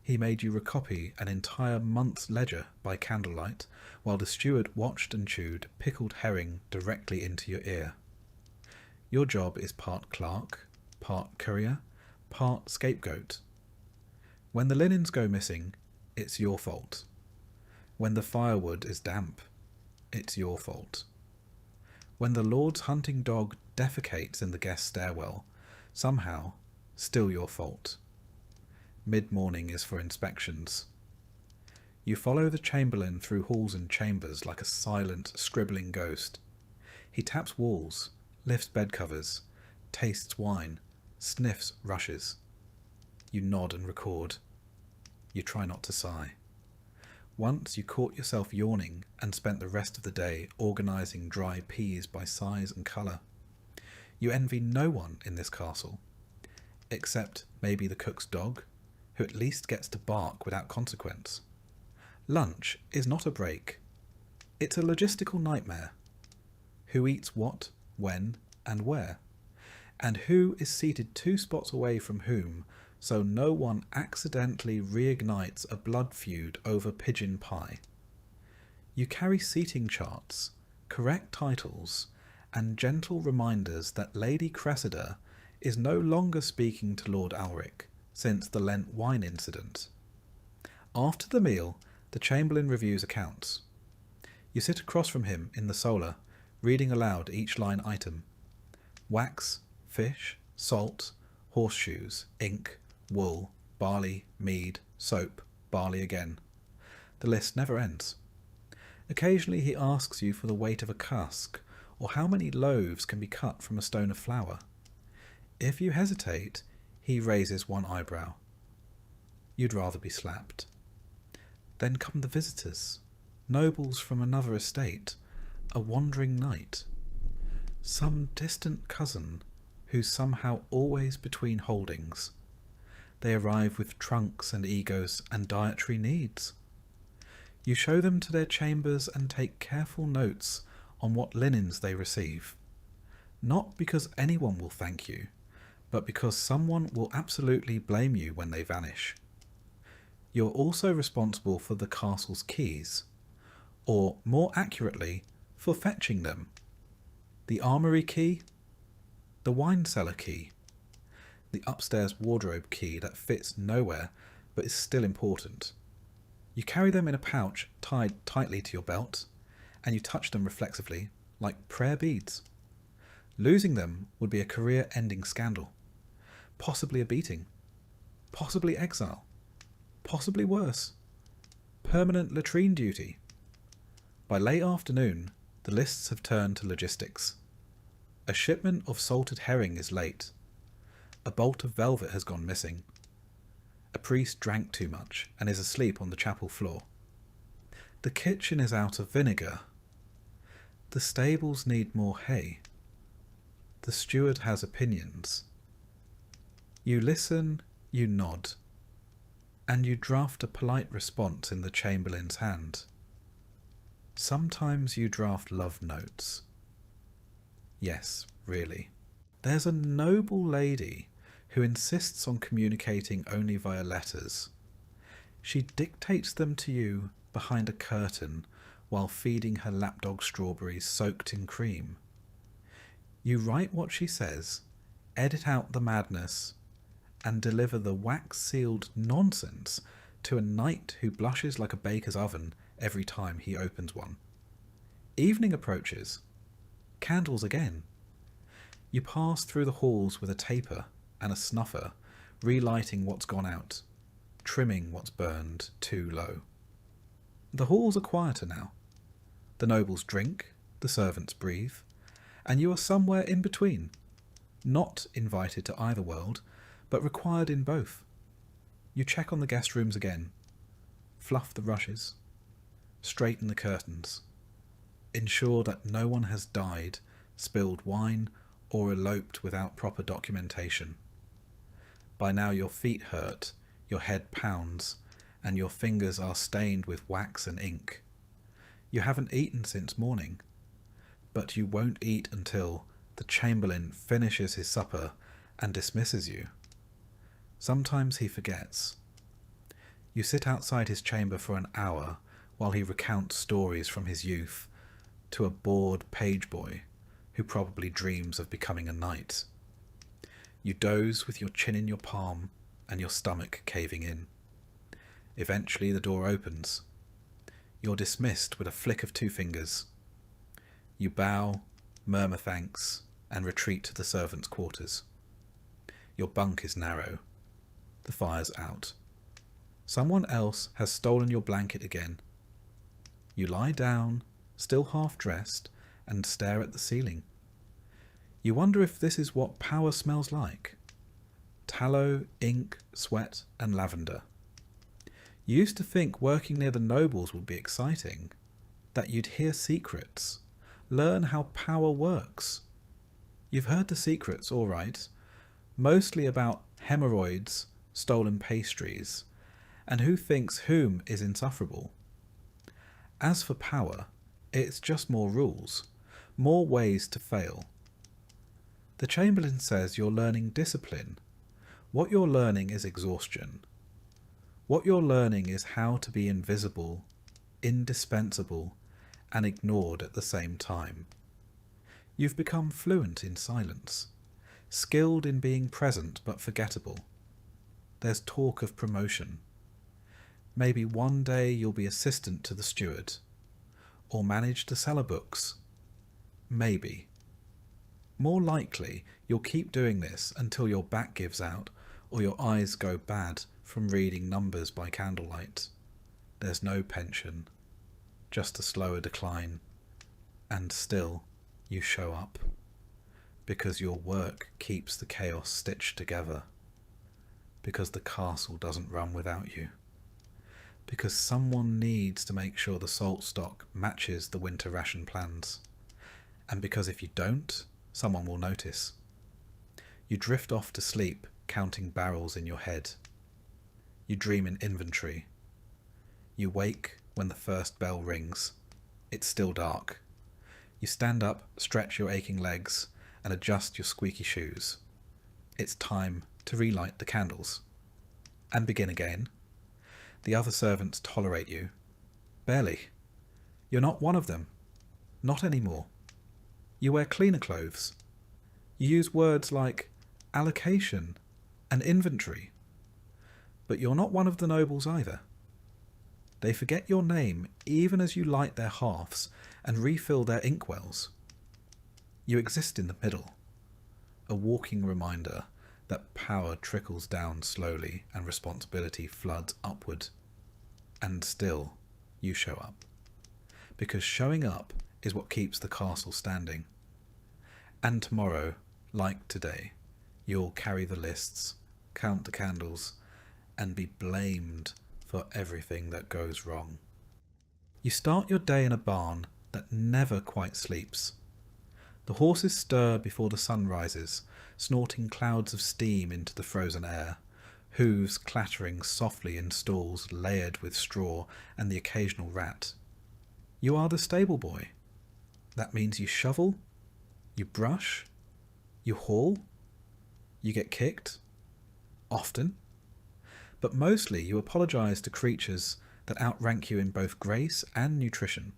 he made you recopy an entire month's ledger by candlelight, while the steward watched and chewed pickled herring directly into your ear. Your job is part clerk, part courier, part scapegoat. When the linens go missing, it's your fault. When the firewood is damp, it's your fault. When the lord's hunting dog defecates in the guest stairwell, somehow, still your fault. Mid-morning is for inspections. You follow the chamberlain through halls and chambers like a silent, scribbling ghost. He taps walls, lifts bed covers, tastes wine, sniffs rushes. You nod and record. You try not to sigh. Once you caught yourself yawning and spent the rest of the day organising dry peas by size and colour. You envy no one in this castle, except maybe the cook's dog, who at least gets to bark without consequence. Lunch is not a break. It's a logistical nightmare. Who eats what, when, and where? And who is seated 2 spots away from whom, so no one accidentally reignites a blood feud over pigeon pie. You carry seating charts, correct titles, and gentle reminders that Lady Cressida is no longer speaking to Lord Alric since the Lent wine incident. After the meal, the chamberlain reviews accounts. You sit across from him in the solar, reading aloud each line item. Wax, fish, salt, horseshoes, ink, wool, barley, mead, soap, barley again. The list never ends. Occasionally he asks you for the weight of a cask, or how many loaves can be cut from a stone of flour. If you hesitate, he raises 1 eyebrow. You'd rather be slapped. Then come the visitors, nobles from another estate, a wandering knight, some distant cousin who's somehow always between holdings. They arrive with trunks and egos and dietary needs. You show them to their chambers and take careful notes on what linens they receive. Not because anyone will thank you, but because someone will absolutely blame you when they vanish. You're also responsible for the castle's keys, or more accurately, for fetching them. The armoury key, the wine cellar key, the upstairs wardrobe key that fits nowhere but is still important. You carry them in a pouch tied tightly to your belt, and you touch them reflexively like prayer beads. Losing them would be a career-ending scandal, possibly a beating, possibly exile, possibly worse, permanent latrine duty. By late afternoon, the lists have turned to logistics. A shipment of salted herring is late. A bolt of velvet has gone missing. A priest drank too much and is asleep on the chapel floor. The kitchen is out of vinegar. The stables need more hay. The steward has opinions. You listen, you nod, and you draft a polite response in the chamberlain's hand. Sometimes you draft love notes. Yes, really. There's a noble lady who insists on communicating only via letters. She dictates them to you behind a curtain while feeding her lapdog strawberries soaked in cream. You write what she says, edit out the madness, and deliver the wax-sealed nonsense to a knight who blushes like a baker's oven every time he opens one. Evening approaches. Candles again. You pass through the halls with a taper and a snuffer, relighting what's gone out, trimming what's burned too low. The halls are quieter now. The nobles drink, the servants breathe, and you are somewhere in between, not invited to either world, but required in both. You check on the guest rooms again, fluff the rushes, straighten the curtains, ensure that no one has died, spilled wine, or eloped without proper documentation. By now your feet hurt, your head pounds, and your fingers are stained with wax and ink. You haven't eaten since morning, but you won't eat until the chamberlain finishes his supper and dismisses you. Sometimes he forgets. You sit outside his chamber for an hour while he recounts stories from his youth to a bored page boy who probably dreams of becoming a knight. You doze with your chin in your palm and your stomach caving in. Eventually the door opens. You're dismissed with a flick of two fingers. You bow, murmur thanks, and retreat to the servants' quarters. Your bunk is narrow. The fire's out. Someone else has stolen your blanket again. You lie down, still half-dressed, and stare at the ceiling. You wonder if this is what power smells like. Tallow, ink, sweat, and lavender. You used to think working near the nobles would be exciting, that you'd hear secrets, learn how power works. You've heard the secrets, all right, mostly about hemorrhoids, stolen pastries, and who thinks whom is insufferable. As for power, it's just more rules, more ways to fail. The Chamberlain says you're learning discipline. What you're learning is exhaustion. What you're learning is how to be invisible, indispensable, and ignored at the same time. You've become fluent in silence, skilled in being present but forgettable. There's talk of promotion. Maybe one day you'll be assistant to the steward, or manage the cellar books. Maybe. More likely, you'll keep doing this until your back gives out or your eyes go bad from reading numbers by candlelight. There's no pension, just a slower decline, and still you show up, because your work keeps the chaos stitched together, because the castle doesn't run without you, because someone needs to make sure the salt stock matches the winter ration plans, and because if you don't, someone will notice. You drift off to sleep counting barrels in your head. You dream in inventory. You wake when the first bell rings. It's still dark. You stand up, stretch your aching legs, and adjust your squeaky shoes. It's time to relight the candles. And begin again. The other servants tolerate you. Barely. You're not one of them. Not anymore. You wear cleaner clothes. You use words like allocation and inventory. But you're not one of the nobles either. They forget your name even as you light their hearths and refill their inkwells. You exist in the middle, a walking reminder that power trickles down slowly and responsibility floods upward. And still, you show up. Because showing up is what keeps the castle standing. And tomorrow, like today, you'll carry the lists, count the candles, and be blamed for everything that goes wrong. You start your day in a barn that never quite sleeps. The horses stir before the sun rises, snorting clouds of steam into the frozen air, hooves clattering softly in stalls layered with straw and the occasional rat. You are the stable boy. That means you shovel, you brush, you haul, you get kicked, often, but mostly you apologise to creatures that outrank you in both grace and nutrition.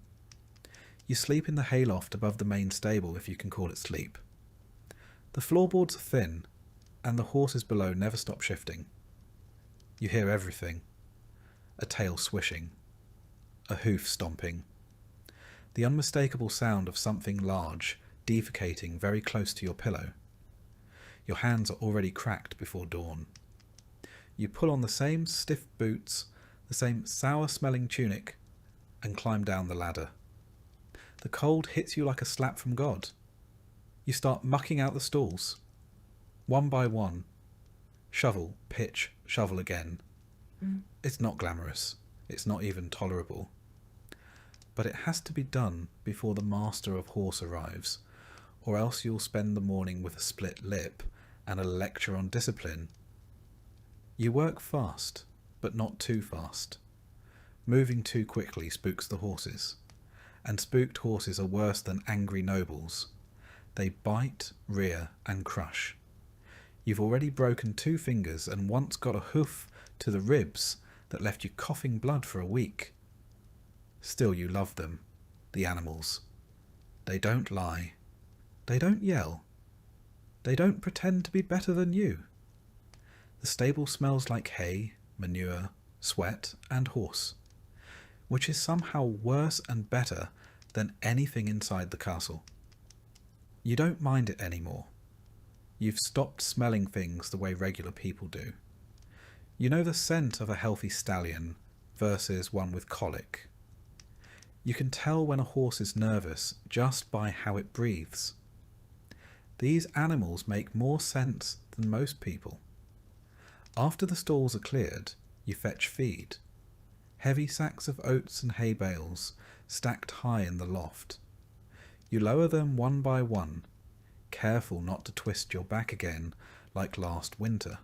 You sleep in the hayloft above the main stable, if you can call it sleep. The floorboards are thin, and the horses below never stop shifting. You hear everything. A tail swishing, a hoof stomping, the unmistakable sound of something large defecating very close to your pillow. Your hands are already cracked before dawn. You pull on the same stiff boots, the same sour-smelling tunic, and climb down the ladder. The cold hits you like a slap from God. You start mucking out the stalls. One by one. Shovel, pitch, shovel again. It's not glamorous. It's not even tolerable. But it has to be done before the master of horse arrives, or else you'll spend the morning with a split lip and a lecture on discipline. You work fast, but not too fast. Moving too quickly spooks the horses, and spooked horses are worse than angry nobles. They bite, rear, and crush. You've already broken 2 fingers and once got a hoof to the ribs that left you coughing blood for a week. Still you love them, the animals. They don't lie. They don't yell. They don't pretend to be better than you. The stable smells like hay, manure, sweat, and horse, which is somehow worse and better than anything inside the castle. You don't mind it anymore. You've stopped smelling things the way regular people do. You know the scent of a healthy stallion versus one with colic. You can tell when a horse is nervous just by how it breathes. These animals make more sense than most people. After the stalls are cleared, you fetch feed. Heavy sacks of oats and hay bales stacked high in the loft. You lower them one by one, careful not to twist your back again like last winter.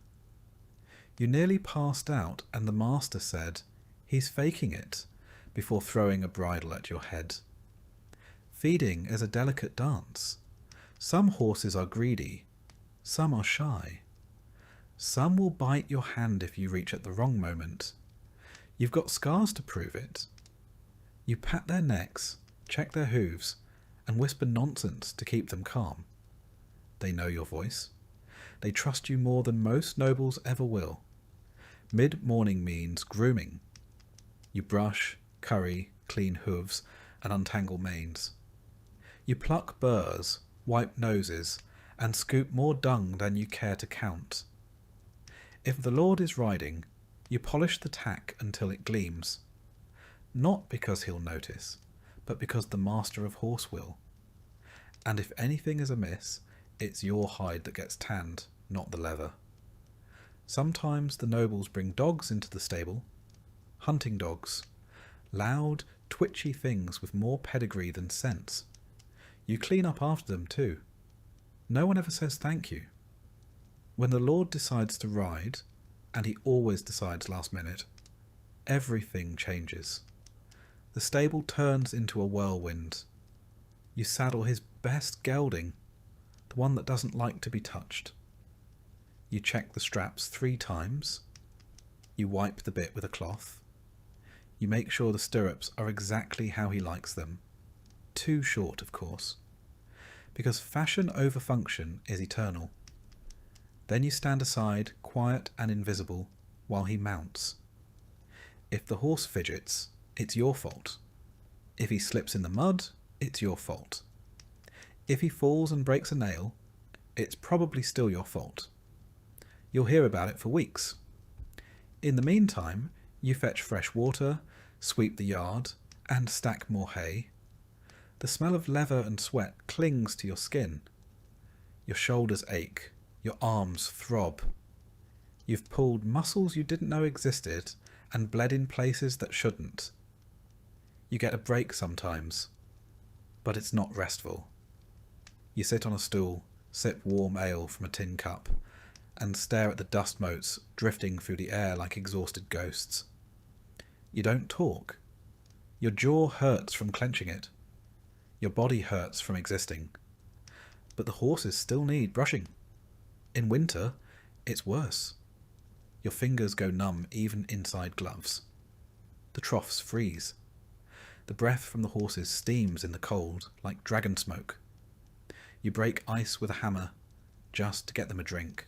You nearly passed out and the master said, "He's faking it," before throwing a bridle at your head. Feeding is a delicate dance. Some horses are greedy, some are shy. Some will bite your hand if you reach at the wrong moment. You've got scars to prove it. You pat their necks, check their hooves, and whisper nonsense to keep them calm. They know your voice. They trust you more than most nobles ever will. Mid-morning means grooming. You brush, curry, clean hooves, and untangle manes. You pluck burrs, wipe noses, and scoop more dung than you care to count. If the lord is riding, you polish the tack until it gleams. Not because he'll notice, but because the master of horse will. And if anything is amiss, it's your hide that gets tanned, not the leather. Sometimes the nobles bring dogs into the stable. Hunting dogs. Loud, twitchy things with more pedigree than sense. You clean up after them too. No one ever says thank you. When the lord decides to ride, and he always decides last minute, everything changes. The stable turns into a whirlwind. You saddle his best gelding, the one that doesn't like to be touched. You check the straps 3 times. You wipe the bit with a cloth. You make sure the stirrups are exactly how he likes them. Too short, of course. Because fashion over function is eternal. Then you stand aside, quiet and invisible, while he mounts. If the horse fidgets, it's your fault. If he slips in the mud, it's your fault. If he falls and breaks a nail, it's probably still your fault. You'll hear about it for weeks. In the meantime, you fetch fresh water, sweep the yard, and stack more hay. The smell of leather and sweat clings to your skin. Your shoulders ache, your arms throb. You've pulled muscles you didn't know existed and bled in places that shouldn't. You get a break sometimes, but it's not restful. You sit on a stool, sip warm ale from a tin cup, and stare at the dust motes drifting through the air like exhausted ghosts. You don't talk. Your jaw hurts from clenching it. Your body hurts from existing. But the horses still need brushing. In winter, it's worse. Your fingers go numb even inside gloves. The troughs freeze. The breath from the horses steams in the cold like dragon smoke. You break ice with a hammer just to get them a drink.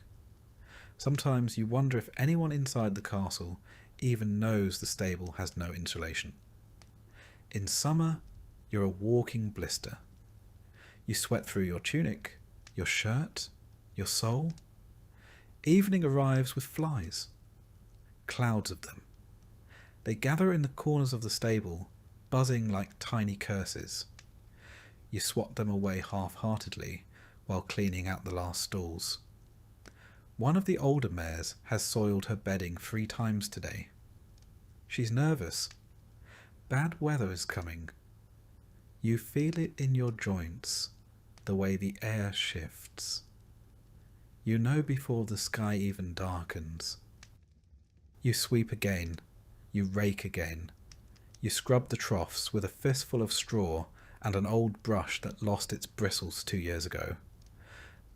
Sometimes you wonder if anyone inside the castle even knows the stable has no insulation. In summer, you're a walking blister. You sweat through your tunic, your shirt, your soul. Evening arrives with flies. Clouds of them. They gather in the corners of the stable, buzzing like tiny curses. You swat them away half-heartedly while cleaning out the last stalls. One of the older mares has soiled her bedding 3 times today. She's nervous. Bad weather is coming. You feel it in your joints, the way the air shifts. You know before the sky even darkens. You sweep again. You rake again. You scrub the troughs with a fistful of straw and an old brush that lost its bristles 2 years ago.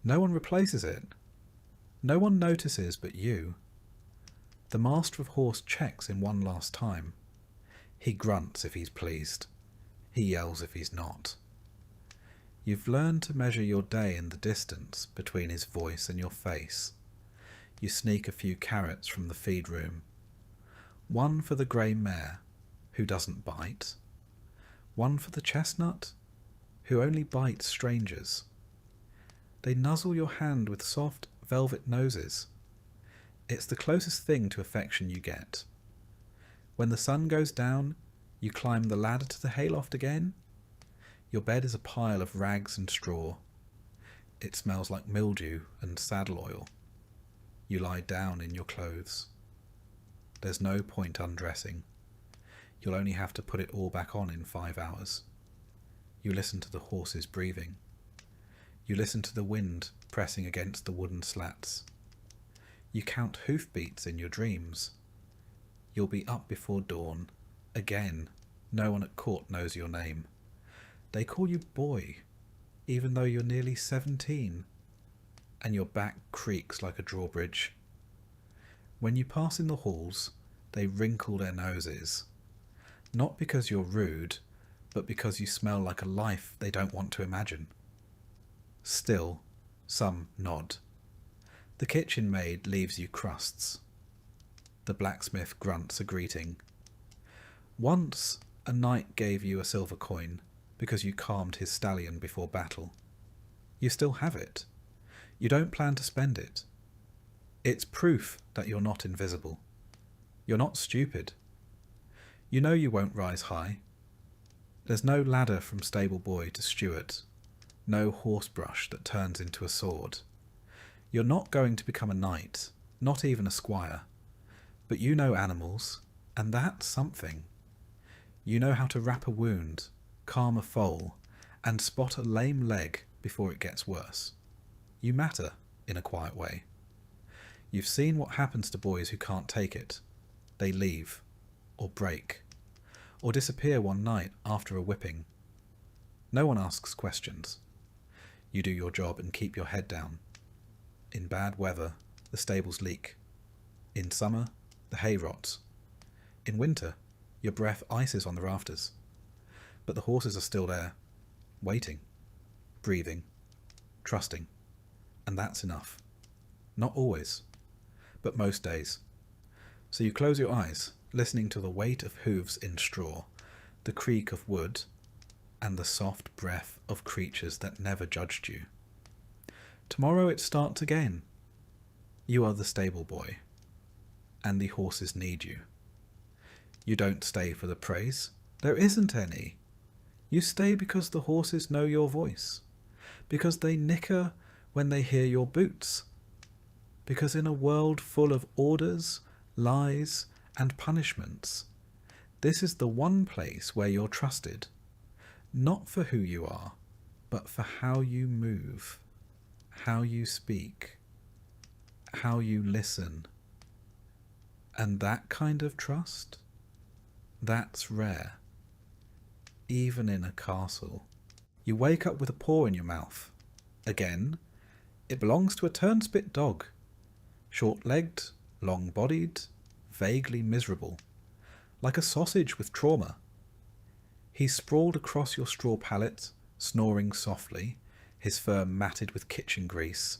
No one replaces it. No one notices but you. The master of horse checks in one last time. He grunts if he's pleased. He yells if he's not. You've learned to measure your day in the distance between his voice and your face. You sneak a few carrots from the feed room. One for the grey mare, who doesn't bite. One for the chestnut, who only bites strangers. They nuzzle your hand with soft velvet noses. It's the closest thing to affection you get. When the sun goes down, you climb the ladder to the hayloft again. Your bed is a pile of rags and straw. It smells like mildew and saddle oil. You lie down in your clothes. There's no point undressing. You'll only have to put it all back on in 5 hours. You listen to the horses breathing. You listen to the wind pressing against the wooden slats. You count hoofbeats in your dreams. You'll be up before dawn. Again, no one at court knows your name. They call you boy, even though you're nearly 17, and your back creaks like a drawbridge. When you pass in the halls, they wrinkle their noses. Not because you're rude, but because you smell like a life they don't want to imagine. Still, some nod. The kitchen maid leaves you crusts. The blacksmith grunts a greeting. Once, a knight gave you a silver coin because you calmed his stallion before battle. You still have it. You don't plan to spend it. It's proof that you're not invisible. You're not stupid. You know you won't rise high. There's no ladder from stable boy to steward, no horsebrush that turns into a sword. You're not going to become a knight, not even a squire. But you know animals, and that's something. You know how to wrap a wound, calm a foal, and spot a lame leg before it gets worse. You matter in a quiet way. You've seen what happens to boys who can't take it. They leave, or break, or disappear one night after a whipping. No one asks questions. You do your job and keep your head down. In bad weather, the stables leak. In summer, the hay rots. In winter, your breath ices on the rafters. But the horses are still there, waiting, breathing, trusting. And that's enough. Not always, but most days. So you close your eyes, listening to the weight of hooves in straw, the creak of wood, and the soft breath of creatures that never judged you. Tomorrow it starts again. You are the stable boy, and the horses need you. You don't stay for the praise. There isn't any. You stay because the horses know your voice, because they nicker when they hear your boots, because in a world full of orders, lies, and punishments, this is the one place where you're trusted, not for who you are, but for how you move, how you speak, how you listen. And that kind of trust, that's rare, even in a castle. You wake up with a paw in your mouth. Again, it belongs to a turnspit dog, short-legged, long-bodied, vaguely miserable, like a sausage with trauma. He's sprawled across your straw pallet, snoring softly, his fur matted with kitchen grease,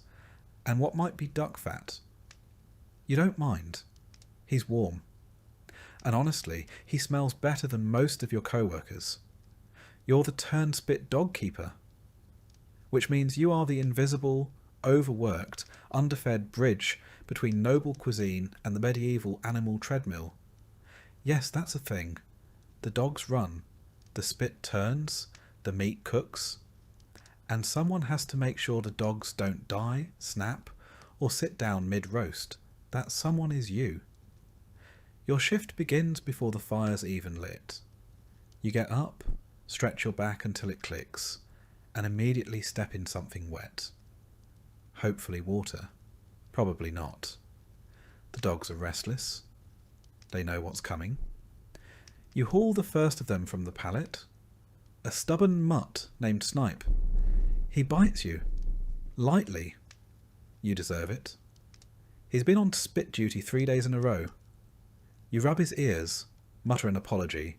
and what might be duck fat. You don't mind. He's warm. And honestly, he smells better than most of your co-workers. You're the turnspit dog keeper, which means you are the invisible, overworked, underfed bridge between noble cuisine and the medieval animal treadmill. Yes, that's a thing. The dogs run, the spit turns, the meat cooks, and someone has to make sure the dogs don't die, snap, or sit down mid-roast. That someone is you. Your shift begins before the fire's even lit. You get up, stretch your back until it clicks, and immediately step in something wet. Hopefully water. Probably not. The dogs are restless. They know what's coming. You haul the first of them from the pallet. A stubborn mutt named Snipe. He bites you. Lightly. You deserve it. He's been on spit duty 3 days in a row. You rub his ears, mutter an apology,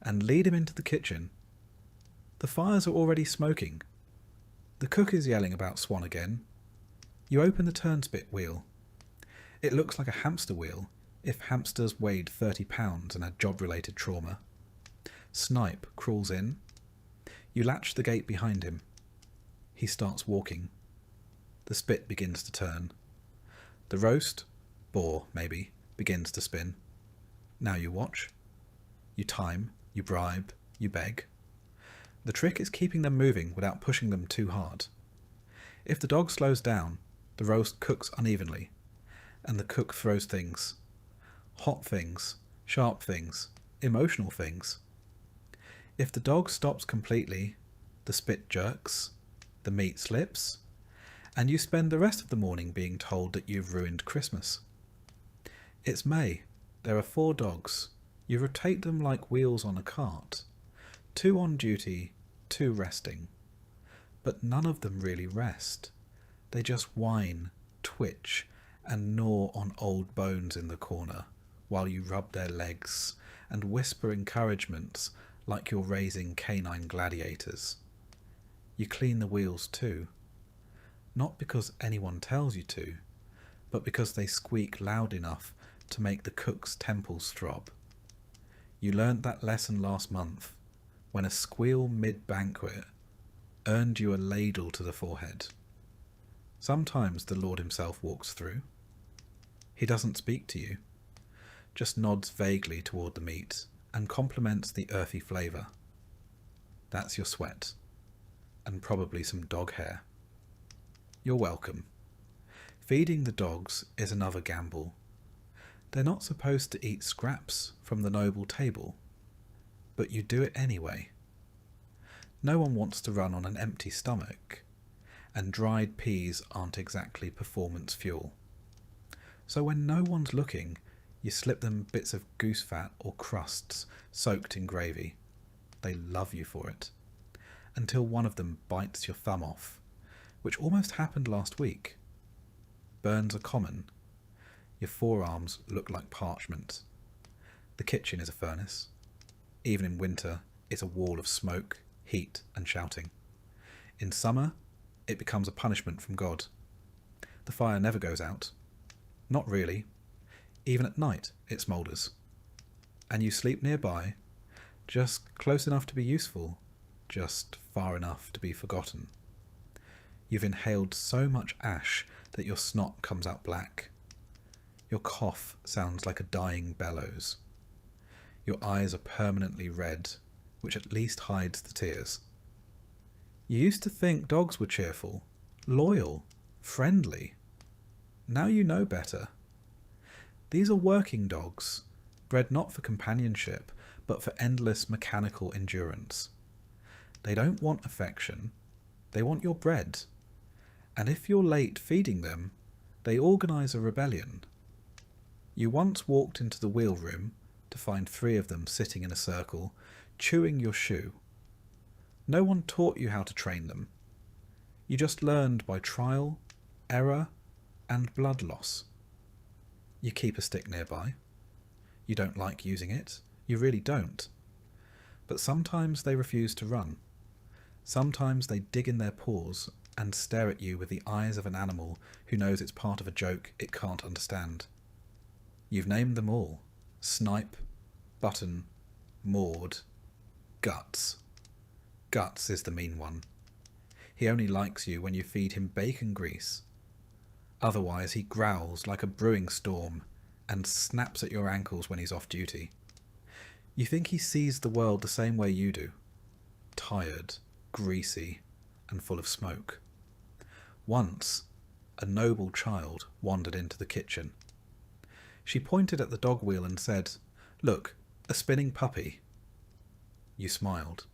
and lead him into the kitchen. The fires are already smoking. The cook is yelling about Swan again. You open the turnspit wheel. It looks like a hamster wheel, if hamsters weighed 30 pounds and had job-related trauma. Snipe crawls in. You latch the gate behind him. He starts walking. The spit begins to turn. The roast, boar maybe, begins to spin. Now you watch. You time, you bribe, you beg. The trick is keeping them moving without pushing them too hard. If the dog slows down, the roast cooks unevenly, and the cook throws things. Hot things, sharp things, emotional things. If the dog stops completely, the spit jerks, the meat slips, and you spend the rest of the morning being told that you've ruined Christmas. It's May. There are 4 dogs. You rotate them like wheels on a cart. 2 on duty, 2 resting. But none of them really rest. They just whine, twitch, and gnaw on old bones in the corner, while you rub their legs and whisper encouragements like you're raising canine gladiators. You clean the wheels too. Not because anyone tells you to, but because they squeak loud enough to make the cook's temples throb. You learnt that lesson last month, when a squeal mid-banquet earned you a ladle to the forehead. Sometimes the Lord himself walks through. He doesn't speak to you, just nods vaguely toward the meat and compliments the earthy flavour. That's your sweat, and probably some dog hair. You're welcome. Feeding the dogs is another gamble. They're not supposed to eat scraps from the noble table, but you do it anyway. No one wants to run on an empty stomach, and dried peas aren't exactly performance fuel. So when no one's looking, you slip them bits of goose fat or crusts soaked in gravy. They love you for it, until one of them bites your thumb off, which almost happened last week. burns are common. Your forearms look like parchment. The kitchen is a furnace. Even in winter, it's a wall of smoke, heat, and shouting. In summer, it becomes a punishment from God. The fire never goes out. Not really. Even at night, it smoulders. And you sleep nearby, just close enough to be useful, just far enough to be forgotten. You've inhaled so much ash that your snot comes out black. Your cough sounds like a dying bellows. Your eyes are permanently red, which at least hides the tears. You used to think dogs were cheerful, loyal, friendly. Now you know better. These are working dogs, bred not for companionship, but for endless mechanical endurance. They don't want affection, they want your bread. And if you're late feeding them, they organise a rebellion. You once walked into the wheel room to find 3 of them sitting in a circle, chewing your shoe. No one taught you how to train them. You just learned by trial, error, and blood loss. You keep a stick nearby. You don't like using it. You really don't. But sometimes they refuse to run. Sometimes they dig in their paws and stare at you with the eyes of an animal who knows it's part of a joke it can't understand. You've named them all. Snipe, Button, Maud, Guts. Guts is the mean one. He only likes you when you feed him bacon grease. Otherwise he growls like a brewing storm and snaps at your ankles when he's off duty. You think he sees the world the same way you do. Tired, greasy, and full of smoke. Once, a noble child wandered into the kitchen. She pointed at the dog wheel and said, "Look, a spinning puppy." You smiled.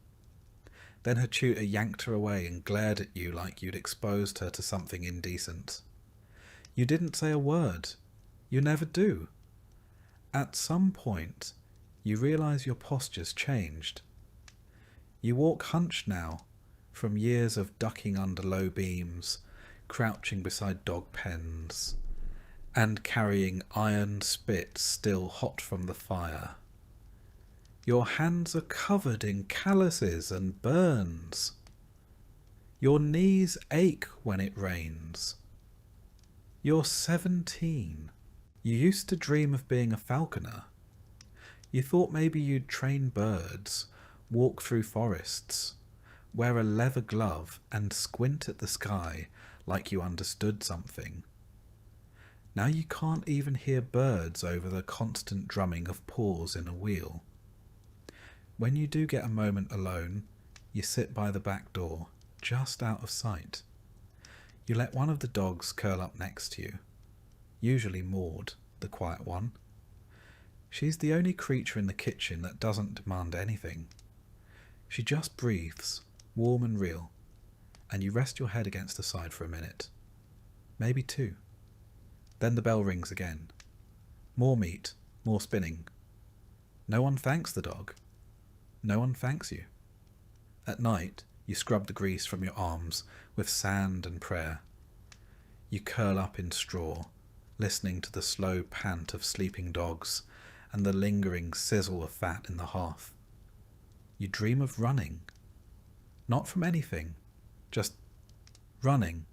Then her tutor yanked her away and glared at you like you'd exposed her to something indecent. You didn't say a word. You never do. At some point, you realise your posture's changed. You walk hunched now, from years of ducking under low beams, crouching beside dog pens, and carrying iron spit still hot from the fire. Your hands are covered in calluses and burns. Your knees ache when it rains. You're 17. You used to dream of being a falconer. You thought maybe you'd train birds, walk through forests, wear a leather glove and squint at the sky like you understood something. Now you can't even hear birds over the constant drumming of paws in a wheel. When you do get a moment alone, you sit by the back door, just out of sight. You let one of the dogs curl up next to you, usually Maud, the quiet one. She's the only creature in the kitchen that doesn't demand anything. She just breathes, warm and real, and you rest your head against the side for a minute. Maybe 2. Then the bell rings again. More meat, more spinning. No one thanks the dog. No one thanks you. At night, you scrub the grease from your arms with sand and prayer. You curl up in straw, listening to the slow pant of sleeping dogs and the lingering sizzle of fat in the hearth. You dream of running. Not from anything, just running.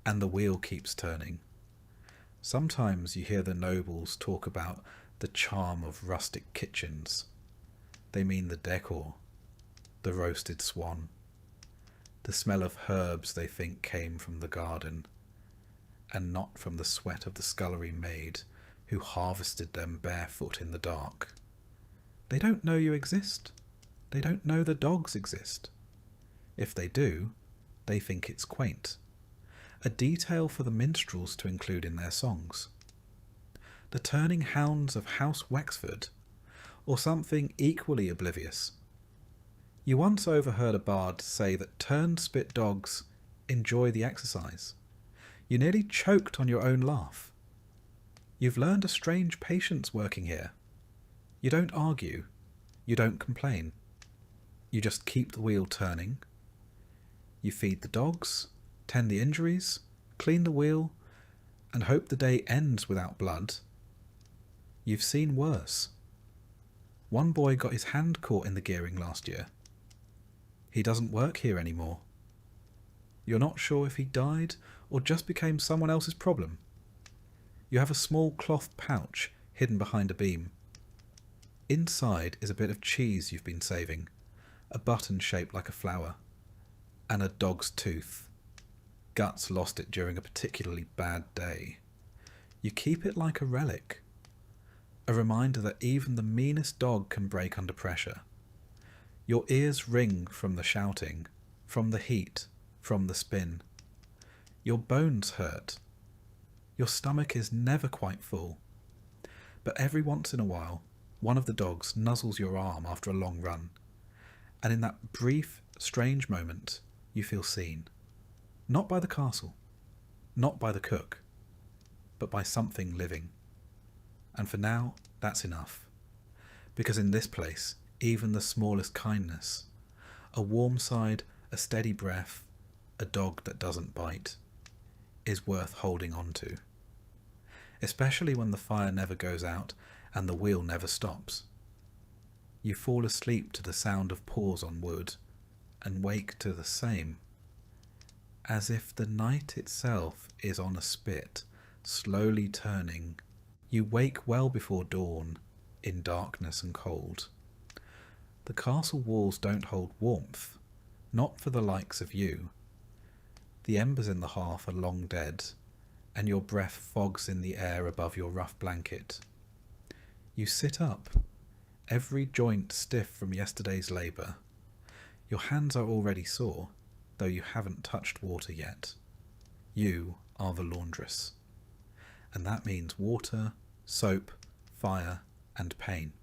And the wheel keeps turning. Sometimes you hear the nobles talk about the charm of rustic kitchens. They mean the decor, the roasted swan, the smell of herbs they think came from the garden, and not from the sweat of the scullery maid who harvested them barefoot in the dark. They don't know you exist. They don't know the dogs exist. If they do, they think it's quaint. A detail for the minstrels to include in their songs. The turning hounds of House Wexford, or something equally oblivious. You once overheard a bard say that turn-spit dogs enjoy the exercise. You nearly choked on your own laugh. You've learned a strange patience working here. You don't argue. You don't complain. You just keep the wheel turning. You feed the dogs, tend the injuries, clean the wheel, and hope the day ends without blood. You've seen worse. One boy got his hand caught in the gearing last year. He doesn't work here anymore. You're not sure if he died or just became someone else's problem. You have a small cloth pouch hidden behind a beam. Inside is a bit of cheese you've been saving, a button shaped like a flower, and a dog's tooth. Guts lost it during a particularly bad day. You keep it like a relic, a reminder that even the meanest dog can break under pressure. Your ears ring from the shouting, from the heat, from the spin. Your bones hurt. Your stomach is never quite full. But every once in a while, one of the dogs nuzzles your arm after a long run, and in that brief, strange moment, you feel seen. Not by the castle, not by the cook, but by something living. And for now, that's enough. Because in this place, even the smallest kindness, a warm side, a steady breath, a dog that doesn't bite, is worth holding on to. Especially when the fire never goes out and the wheel never stops. You fall asleep to the sound of paws on wood, and wake to the same, as if the night itself is on a spit, slowly turning. You wake well before dawn, in darkness and cold. The castle walls don't hold warmth, not for the likes of you. The embers in the hearth are long dead, and your breath fogs in the air above your rough blanket. You sit up, every joint stiff from yesterday's labour. Your hands are already sore, though you haven't touched water yet. You are the laundress. And that means water, soap, fire, and pain.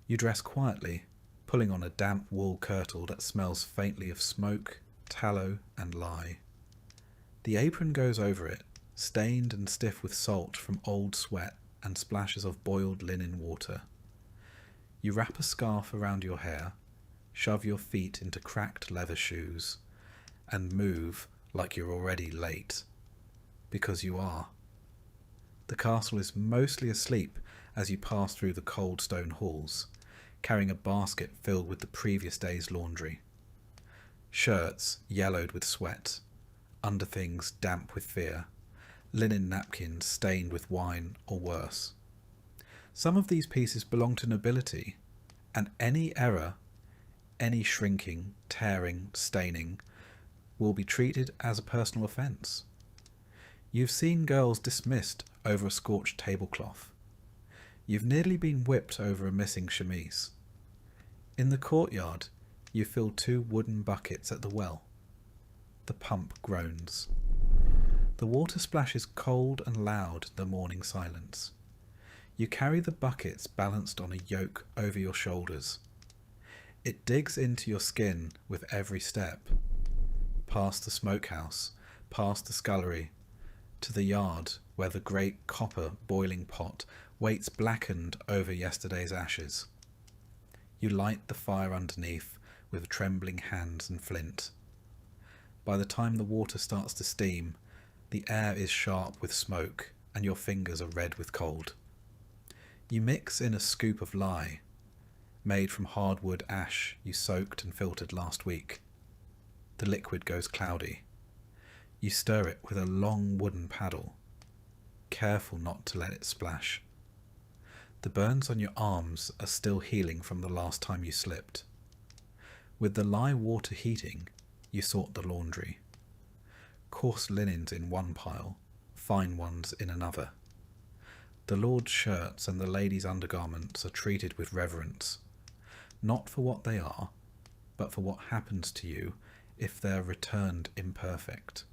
You dress quietly, pulling on a damp wool kirtle that smells faintly of smoke, tallow, and lye. The apron goes over it, stained and stiff with salt from old sweat and splashes of boiled linen water. You wrap a scarf around your hair, shove your feet into cracked leather shoes, and move like you're already late. Because you are. The castle is mostly asleep as you pass through the cold stone halls, carrying a basket filled with the previous day's laundry. Shirts yellowed with sweat, underthings damp with fear, linen napkins stained with wine or worse. Some of these pieces belong to nobility, and any error, any shrinking, tearing, staining, will be treated as a personal offence. You've seen girls dismissed over a scorched tablecloth. You've nearly been whipped over a missing chemise. In the courtyard, you fill 2 wooden buckets at the well. The pump groans. The water splashes cold and loud in the morning silence. You carry the buckets balanced on a yoke over your shoulders. It digs into your skin with every step. Past the smokehouse, past the scullery, to the yard where the great copper boiling pot waits blackened over yesterday's ashes. You light the fire underneath with trembling hands and flint. By the time the water starts to steam, the air is sharp with smoke and your fingers are red with cold. You mix in a scoop of lye, made from hardwood ash you soaked and filtered last week. The liquid goes cloudy. You stir it with a long wooden paddle, careful not to let it splash. The burns on your arms are still healing from the last time you slipped. With the lye water heating, you sort the laundry. Coarse linens in one pile, fine ones in another. The lord's shirts and the ladies' undergarments are treated with reverence, not for what they are, but for what happens to you if they're returned imperfect.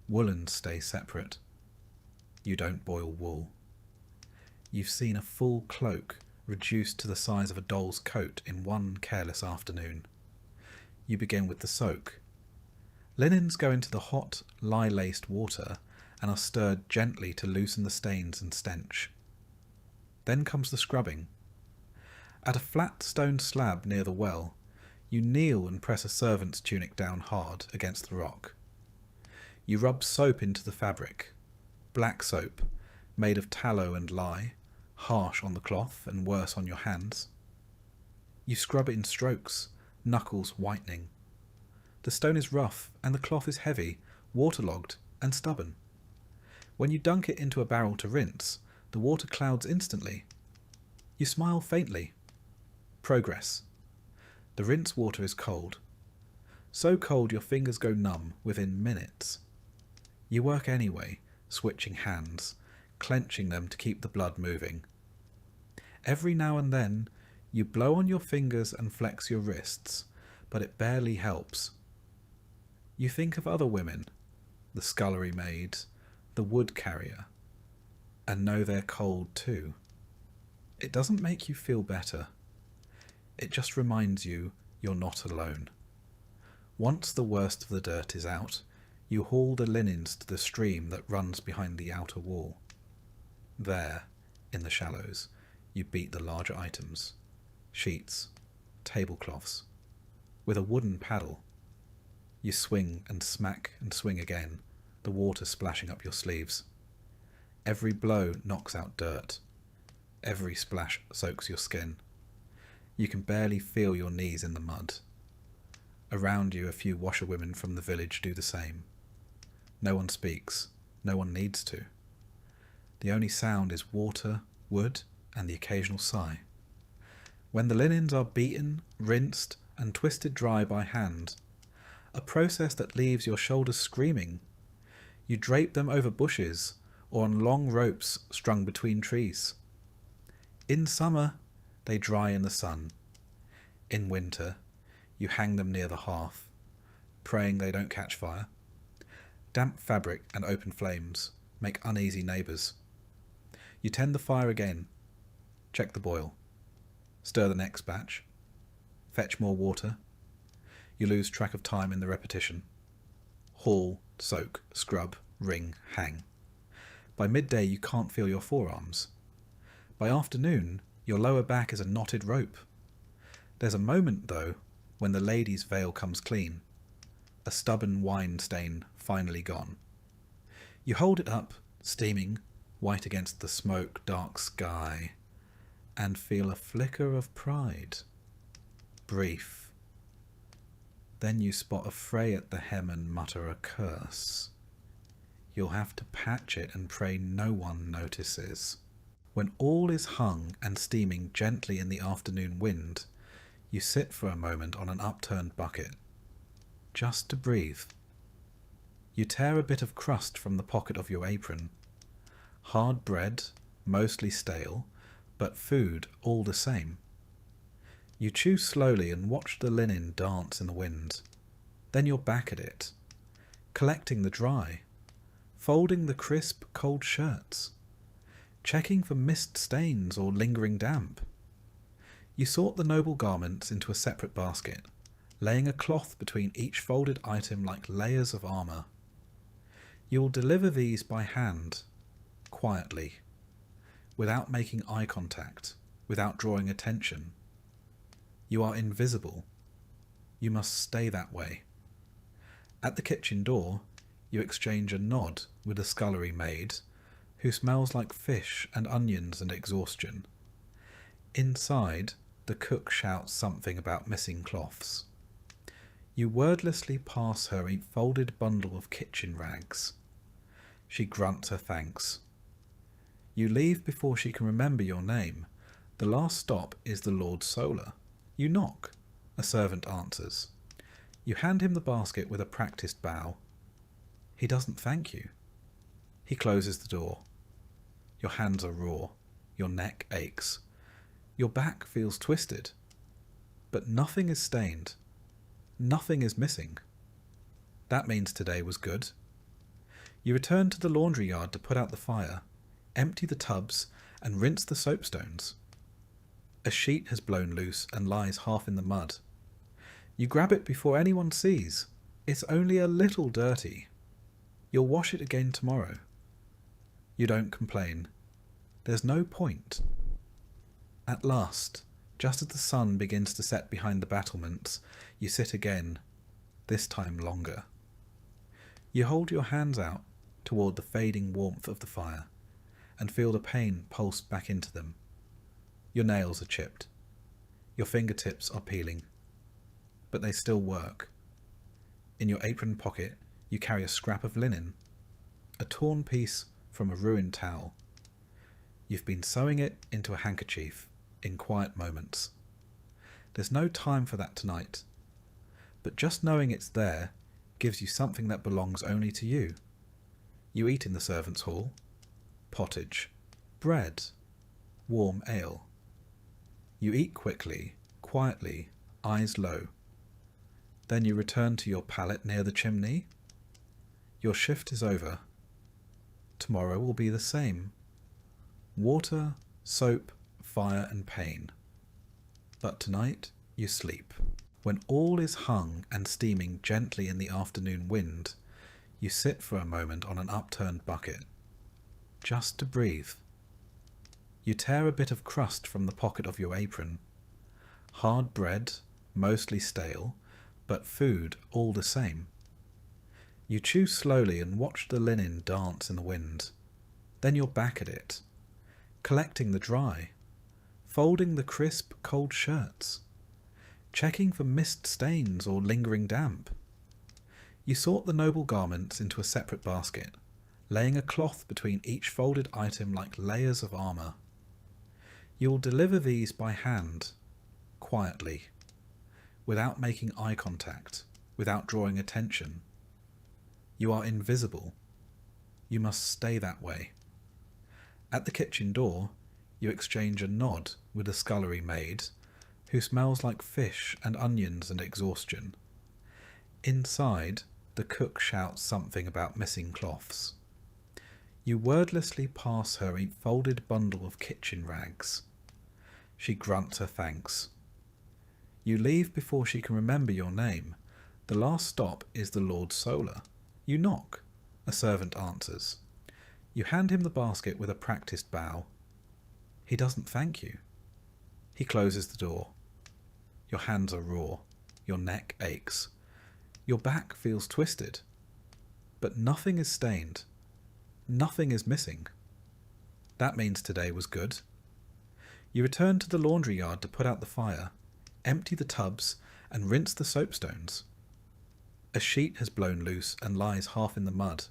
Woolens stay separate. You don't boil wool. You've seen a full cloak reduced to the size of a doll's coat in one careless afternoon. You begin with the soak. Linens go into the hot, lye-laced water and are stirred gently to loosen the stains and stench. Then comes the scrubbing. At a flat stone slab near the well, you kneel and press a servant's tunic down hard against the rock. You rub soap into the fabric. black soap, made of tallow and lye, harsh on the cloth and worse on your hands. You scrub it in strokes, knuckles whitening. The stone is rough and the cloth is heavy, waterlogged and stubborn. When you dunk it into a barrel to rinse, the water clouds instantly. You smile faintly. Progress. The rinse water is cold. So cold your fingers go numb within minutes. You work anyway, switching hands, clenching them to keep the blood moving. Every now and then, you blow on your fingers and flex your wrists, but it barely helps. You think of other women, the scullery maid, the wood carrier, and know they're cold too. It doesn't make you feel better. It just reminds you you're not alone. Once the worst of the dirt is out, you haul the linens to the stream that runs behind the outer wall. There, in the shallows, you beat the larger items, sheets, tablecloths, with a wooden paddle. You swing and smack and swing again, the water splashing up your sleeves. Every blow knocks out dirt. Every splash soaks your skin. You can barely feel your knees in the mud. Around you, a few washerwomen from the village do the same. No one speaks. No one needs to. The only sound is water, wood, and the occasional sigh. When the linens are beaten, rinsed, and twisted dry by hand, a process that leaves your shoulders screaming, you drape them over bushes or on long ropes strung between trees. In summer, they dry in the sun. In winter, you hang them near the hearth, praying they don't catch fire. Damp fabric and open flames make uneasy neighbours. You tend the fire again, check the boil, stir the next batch, fetch more water. You lose track of time in the repetition. Haul, soak, scrub, wring, hang. By midday you can't feel your forearms. By afternoon, your lower back is a knotted rope. There's a moment, though, when the lady's veil comes clean, a stubborn wine stain finally gone. You hold it up, steaming, white against the smoke-dark sky, and feel a flicker of pride. Brief. Then you spot a fray at the hem and mutter a curse. You'll have to patch it and pray no one notices. When all is hung and steaming gently in the afternoon wind, you sit for a moment on an upturned bucket, just to breathe. You tear a bit of crust from the pocket of your apron. Hard bread, mostly stale, but food all the same. You chew slowly and watch the linen dance in the wind. Then you're back at it, collecting the dry, folding the crisp, cold shirts, checking for mist stains or lingering damp. You sort the noble garments into a separate basket, laying a cloth between each folded item like layers of armour. You will deliver these by hand, quietly, without making eye contact, without drawing attention. You are invisible. You must stay that way. At the kitchen door, you exchange a nod with the scullery maid, who smells like fish and onions and exhaustion. Inside, the cook shouts something about missing cloths. You wordlessly pass her a folded bundle of kitchen rags. She grunts her thanks. You leave before she can remember your name. The last stop is the Lord Solar. You knock. A servant answers. You hand him the basket with a practised bow. He doesn't thank you. He closes the door. Your hands are raw. Your neck aches. Your back feels twisted. But nothing is stained. Nothing is missing. That means today was good. You return to the laundry yard to put out the fire, empty the tubs, and rinse the soapstones. A sheet has blown loose and lies half in the mud. You grab it before anyone sees. It's only a little dirty. You'll wash it again tomorrow. You don't complain. There's no point. At last, just as the sun begins to set behind the battlements, you sit again, this time longer. You hold your hands out, toward the fading warmth of the fire and feel the pain pulse back into them. Your nails are chipped. Your fingertips are peeling. But they still work. In your apron pocket, you carry a scrap of linen, a torn piece from a ruined towel. You've been sewing it into a handkerchief in quiet moments. There's no time for that tonight, but just knowing it's there gives you something that belongs only to you. You eat in the servants' hall, pottage, bread, warm ale. You eat quickly, quietly, eyes low. Then you return to your pallet near the chimney. Your shift is over. Tomorrow will be the same. Water, soap, fire and pain. But tonight you sleep. When all is hung and steaming gently in the afternoon wind, you sit for a moment on an upturned bucket, just to breathe. You tear a bit of crust from the pocket of your apron. Hard bread, mostly stale, but food all the same. You chew slowly and watch the linen dance in the wind. Then you're back at it, collecting the dry, folding the crisp, cold shirts, checking for mist stains or lingering damp. You sort the noble garments into a separate basket, laying a cloth between each folded item like layers of armour. You will deliver these by hand, quietly, without making eye contact, without drawing attention. You are invisible. You must stay that way. At the kitchen door, you exchange a nod with the scullery maid, who smells like fish and onions and exhaustion. Inside, the cook shouts something about missing cloths. You wordlessly pass her a folded bundle of kitchen rags. She grunts her thanks. You leave before she can remember your name. The last stop is the Lord Solar. You knock. A servant answers. You hand him the basket with a practised bow. He doesn't thank you. He closes the door. Your hands are raw. Your neck aches. Your back feels twisted. But nothing is stained. Nothing is missing. That means today was good. You return to the laundry yard to put out the fire, empty the tubs, and rinse the soapstones. A sheet has blown loose and lies half in the mud.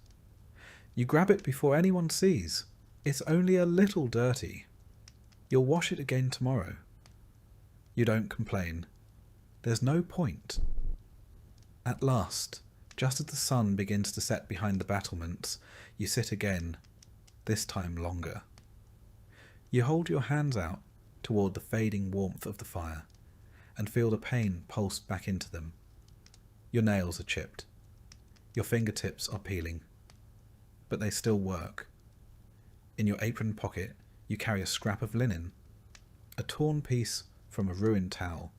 You grab it before anyone sees. It's only a little dirty. You'll wash it again tomorrow. You don't complain. There's no point. At last, just as the sun begins to set behind the battlements, you sit again, this time longer. You hold your hands out toward the fading warmth of the fire and feel the pain pulse back into them. Your nails are chipped. Your fingertips are peeling. But they still work. In your apron pocket, you carry a scrap of linen, a torn piece from a ruined towel.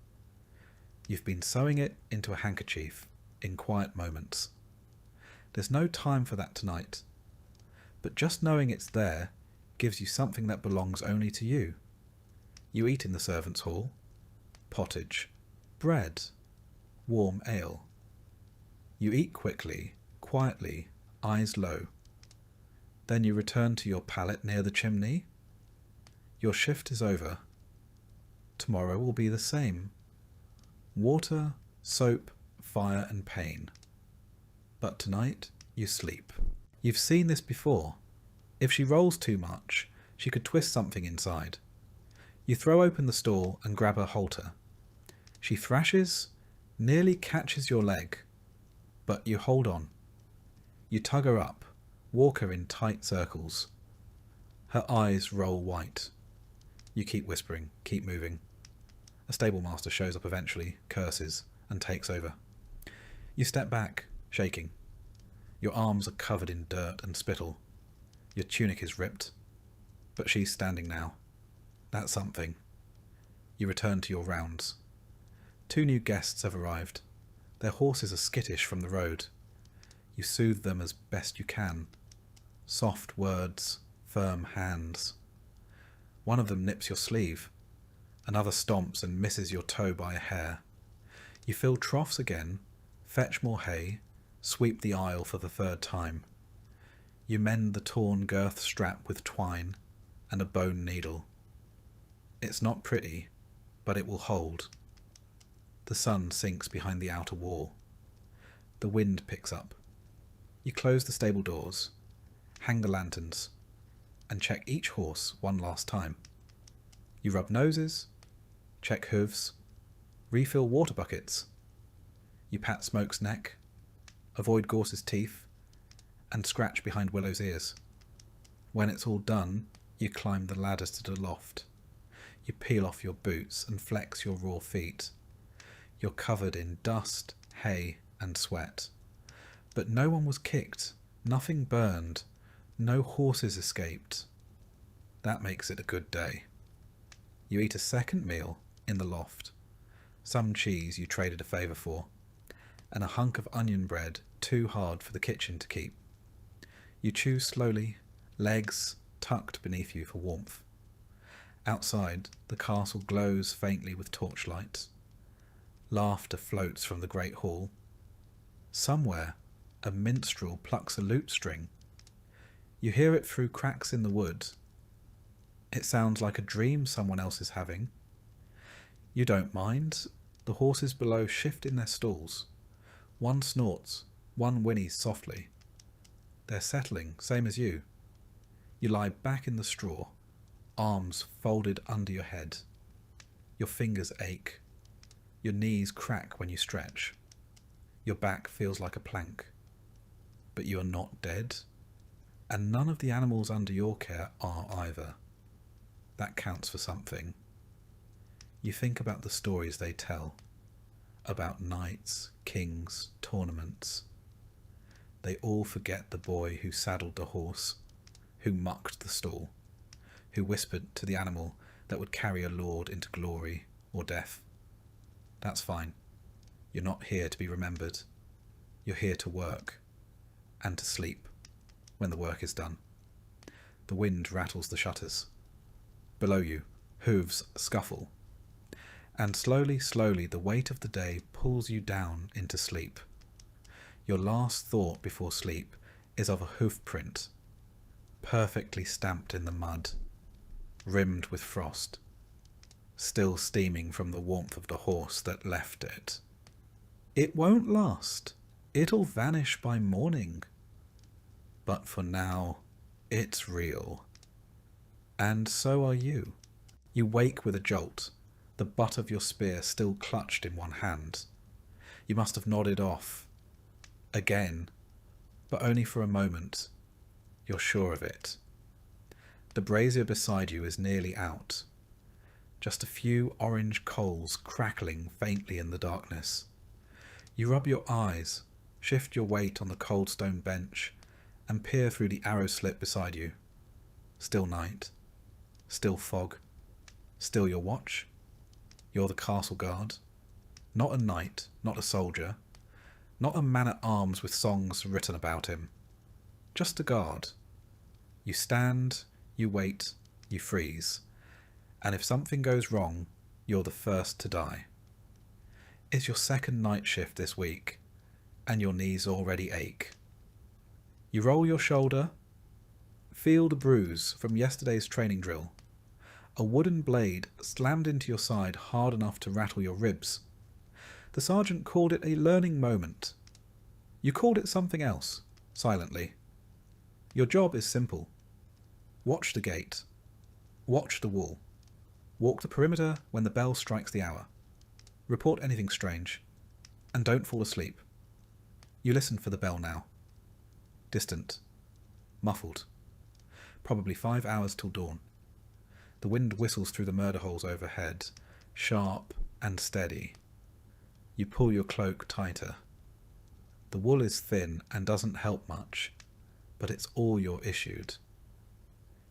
You've been sewing it into a handkerchief in quiet moments. There's no time for that tonight, but just knowing it's there gives you something that belongs only to you. You eat in the servants' hall, pottage, bread, warm ale. You eat quickly, quietly, eyes low. Then you return to your pallet near the chimney. Your shift is over. Tomorrow will be the same. Water, soap, fire and pain. But tonight you sleep. You've seen this before. If she rolls too much, she could twist something inside. You throw open the stall and grab her halter. She thrashes, nearly catches your leg, but you hold on. You tug her up, walk her in tight circles. Her eyes roll white. You keep whispering, keep moving. A stable master shows up eventually, curses, and takes over. You step back, shaking. Your arms are covered in dirt and spittle. Your tunic is ripped. But she's standing now. That's something. You return to your rounds. 2 new guests have arrived. Their horses are skittish from the road. You soothe them as best you can. Soft words, firm hands. One of them nips your sleeve. Another stomps and misses your toe by a hair. You fill troughs again, fetch more hay, sweep the aisle for the 3rd time. You mend the torn girth strap with twine and a bone needle. It's not pretty, but it will hold. The sun sinks behind the outer wall. The wind picks up. You close the stable doors, hang the lanterns, and check each horse one last time. You rub noses, check hooves, refill water buckets. You pat Smoke's neck, avoid Gorse's teeth, and scratch behind Willow's ears. When it's all done, you climb the ladders to the loft. You peel off your boots and flex your raw feet. You're covered in dust, hay, and sweat. But no one was kicked, nothing burned, no horses escaped. That makes it a good day. You eat a second meal in the loft, some cheese you traded a favour for, and a hunk of onion bread too hard for the kitchen to keep. You chew slowly, legs tucked beneath you for warmth. Outside, the castle glows faintly with torchlight. Laughter floats from the great hall. Somewhere, a minstrel plucks a lute string. You hear it through cracks in the wood. It sounds like a dream someone else is having. You don't mind. The horses below shift in their stalls. One snorts, one whinnies softly. They're settling, same as you. You lie back in the straw, arms folded under your head. Your fingers ache. Your knees crack when you stretch. Your back feels like a plank. But you are not dead, and none of the animals under your care are either. That counts for something. You think about the stories they tell, about knights, kings, tournaments. They all forget the boy who saddled the horse, who mucked the stall, who whispered to the animal that would carry a lord into glory or death. That's fine. You're not here to be remembered. You're here to work, and to sleep when the work is done. The wind rattles the shutters. Below you, hooves scuffle. And slowly, slowly, the weight of the day pulls you down into sleep. Your last thought before sleep is of a hoof print, perfectly stamped in the mud, rimmed with frost, still steaming from the warmth of the horse that left it. It won't last. It'll vanish by morning. But for now, it's real. And so are you. You wake with a jolt, the butt of your spear still clutched in one hand. You must have nodded off. Again, but only for a moment. You're sure of it. The brazier beside you is nearly out. Just a few orange coals crackling faintly in the darkness. You rub your eyes, shift your weight on the cold stone bench, and peer through the arrow slit beside you. Still night. Still fog. Still your watch. You're the castle guard. Not a knight, not a soldier. Not a man-at-arms with songs written about him. Just a guard. You stand, you wait, you freeze. And if something goes wrong, you're the first to die. It's your second night shift this week, and your knees already ache. You roll your shoulder, feel the bruise from yesterday's training drill. A wooden blade slammed into your side hard enough to rattle your ribs. The sergeant called it a learning moment. You called it something else, silently. Your job is simple. Watch the gate. Watch the wall. Walk the perimeter when the bell strikes the hour. Report anything strange. And don't fall asleep. You listen for the bell now. Distant. Muffled. Probably 5 hours till dawn. The wind whistles through the murder holes overhead, sharp and steady. You pull your cloak tighter. The wool is thin and doesn't help much, but it's all you're issued.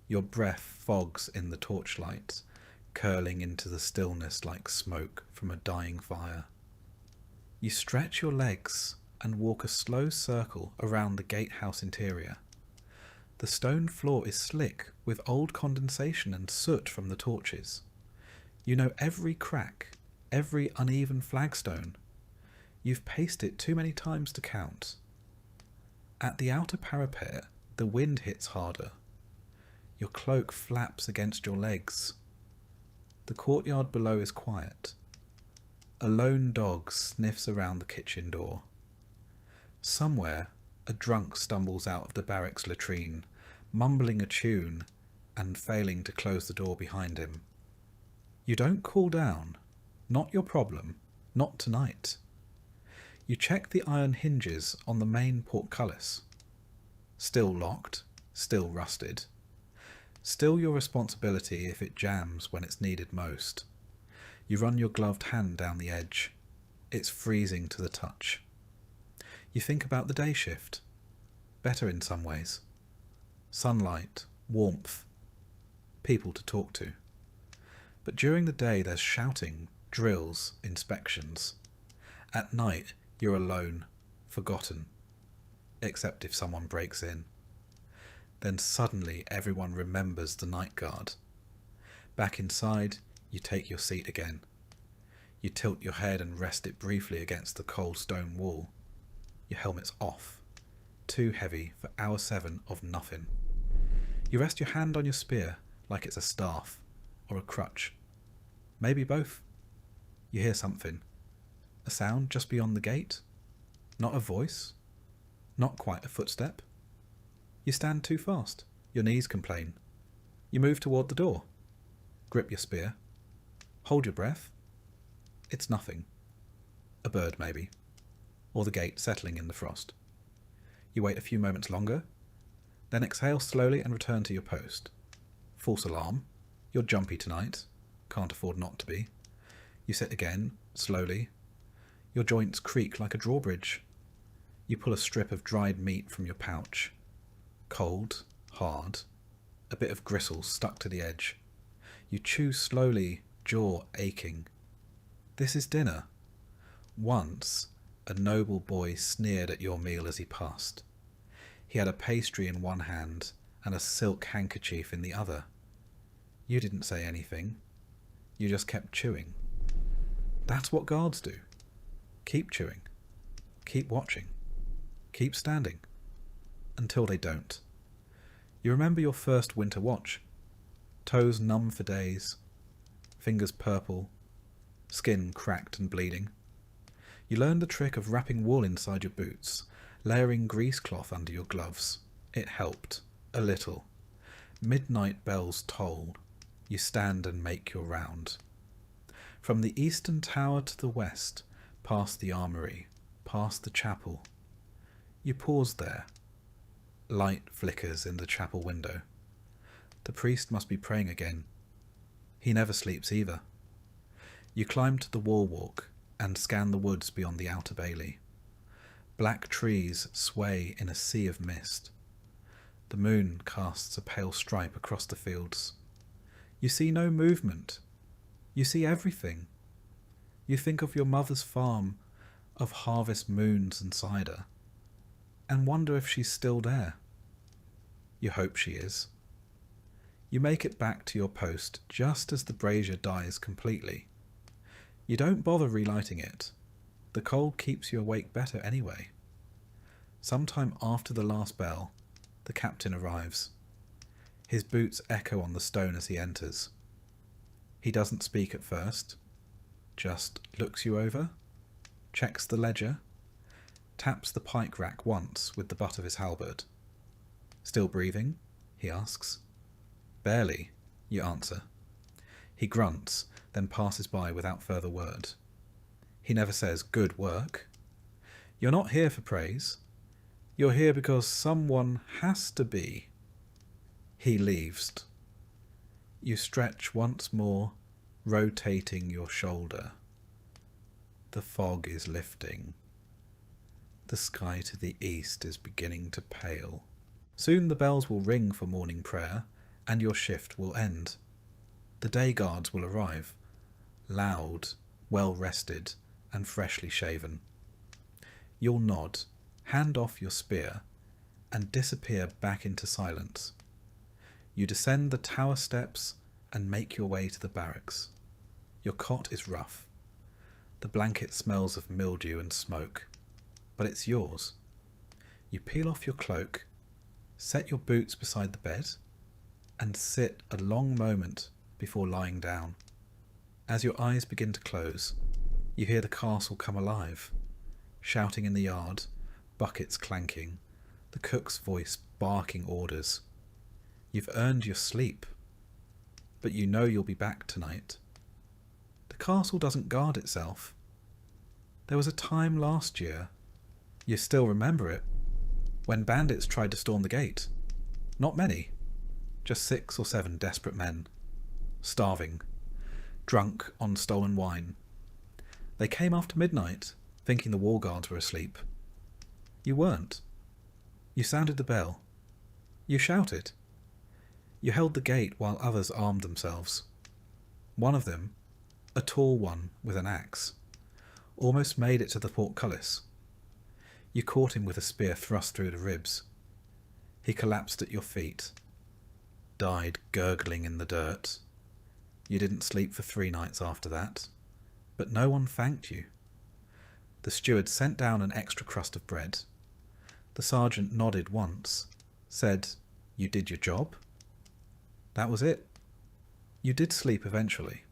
Your breath fogs in the torchlight, curling into the stillness like smoke from a dying fire. You stretch your legs and walk a slow circle around the gatehouse interior. The stone floor is slick with old condensation and soot from the torches. You know every crack, every uneven flagstone. You've paced it too many times to count. At the outer parapet, The wind hits harder. Your cloak flaps against your legs. The courtyard below is quiet. A lone dog sniffs around the kitchen door. Somewhere, a drunk stumbles out of the barracks latrine, mumbling a tune and failing to close the door behind him. You don't cool down. Not your problem. Not tonight. You check the iron hinges on the main portcullis. Still locked, still rusted. Still your responsibility if it jams when it's needed most. You run your gloved hand down the edge. It's freezing to the touch. You think about the day shift. Better in some ways. Sunlight, warmth, people to talk to. But during the day there's shouting, drills, inspections. At night you're alone, forgotten. Except if someone breaks in. Then suddenly everyone remembers the night guard. Back inside, you take your seat again. You tilt your head and rest it briefly against the cold stone wall. Your helmet's off. Too heavy for hour 7 of nothing. You rest your hand on your spear like it's a staff or a crutch. Maybe both. You hear something. A sound just beyond the gate. Not a voice. Not quite a footstep. You stand too fast. Your knees complain. You move toward the door. Grip your spear. Hold your breath. It's nothing. A bird, maybe. Or the gate settling in the frost. You wait a few moments longer, then exhale slowly and return to your post. False alarm. You're jumpy tonight. Can't afford not to be. You sit again, slowly. Your joints creak like a drawbridge. You pull a strip of dried meat from your pouch. Cold, hard, a bit of gristle stuck to the edge. You chew slowly, jaw aching. This is dinner. Once, a noble boy sneered at your meal as he passed. He had a pastry in one hand and a silk handkerchief in the other. You didn't say anything. You just kept chewing. That's what guards do. Keep chewing. Keep watching. Keep standing. Until they don't. You remember your first winter watch. Toes numb for days. Fingers purple. Skin cracked and bleeding. You learned the trick of wrapping wool inside your boots, layering grease cloth under your gloves. It helped. A little. Midnight bells toll. You stand and make your round. From the eastern tower to the west, past the armoury, past the chapel. You pause there. Light flickers in the chapel window. The priest must be praying again. He never sleeps either. You climb to the wall walk and scan the woods beyond the outer bailey. Black trees sway in a sea of mist. The moon casts a pale stripe across the fields. You see no movement. You see everything. You think of your mother's farm, of harvest moons and cider, and wonder if she's still there. You hope she is. You make it back to your post just as the brazier dies completely. You don't bother relighting it. The cold keeps you awake better anyway. Sometime after the last bell, the captain arrives. His boots echo on the stone as he enters. He doesn't speak at first, just looks you over, checks the ledger, taps the pike rack once with the butt of his halberd. Still breathing? He asks. Barely, you answer. He grunts, then passes by without further word. He never says, good work. You're not here for praise. You're here because someone has to be. He leaves. You stretch once more, rotating your shoulder. The fog is lifting. The sky to the east is beginning to pale. Soon the bells will ring for morning prayer, and your shift will end. The day guards will arrive, loud, well-rested, and freshly shaven. You'll nod, hand off your spear, and disappear back into silence. You descend the tower steps and make your way to the barracks. Your cot is rough. The blanket smells of mildew and smoke, but it's yours. You peel off your cloak, Set your boots beside the bed and sit a long moment before lying down. As your eyes begin to close, you hear the castle come alive, shouting in the yard, buckets clanking, the cook's voice barking orders. You've earned your sleep, but you know you'll be back tonight. The castle doesn't guard itself. There was a time last year, you still remember it, when bandits tried to storm the gate. Not many, just 6 or 7 desperate men, starving, drunk on stolen wine. They came after midnight, thinking the wall guards were asleep. You weren't. You sounded the bell. You shouted. You held the gate while others armed themselves. One of them, a tall one with an axe, almost made it to the portcullis. You caught him with a spear thrust through the ribs. He collapsed at your feet, died gurgling in the dirt. You didn't sleep for 3 nights after that, but no one thanked you. The steward sent down an extra crust of bread. The sergeant nodded once, said, "You did your job?" That was it. You did sleep eventually.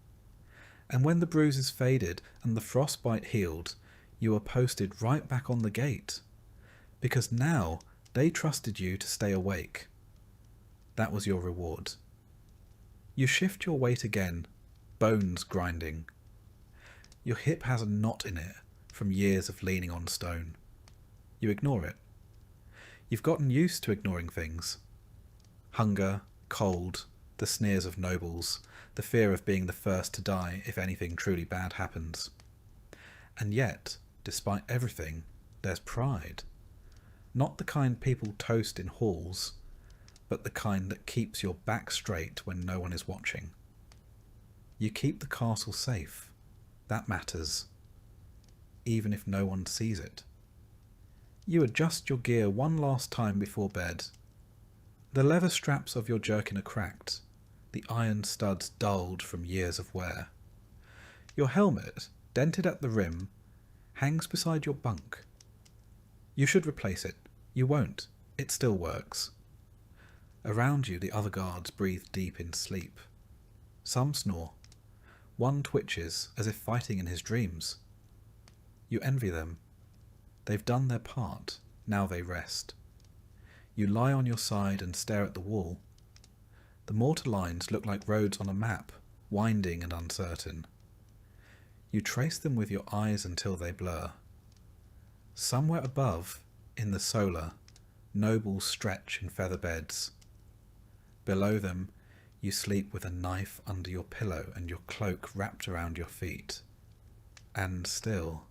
And when the bruises faded and the frostbite healed, you were posted right back on the gate, because now they trusted you to stay awake. That was your reward. You shift your weight again, bones grinding. Your hip has a knot in it from years of leaning on stone. You ignore it. You've gotten used to ignoring things. Hunger, cold, the sneers of nobles, the fear of being the first to die if anything truly bad happens. And yet, despite everything, there's pride. Not the kind people toast in halls, but the kind that keeps your back straight when no one is watching. You keep the castle safe. That matters, even if no one sees it. You adjust your gear one last time before bed. The leather straps of your jerkin are cracked, the iron studs dulled from years of wear. Your helmet, dented at the rim, hangs beside your bunk. You should replace it. You won't. It still works. Around you the other guards breathe deep in sleep. Some snore. One twitches as if fighting in his dreams. You envy them. They've done their part. Now they rest. You lie on your side and stare at the wall. The mortar lines look like roads on a map, winding and uncertain. You trace them with your eyes until they blur. Somewhere above, in the solar, nobles stretch in feather beds. Below them, you sleep with a knife under your pillow and your cloak wrapped around your feet. And still,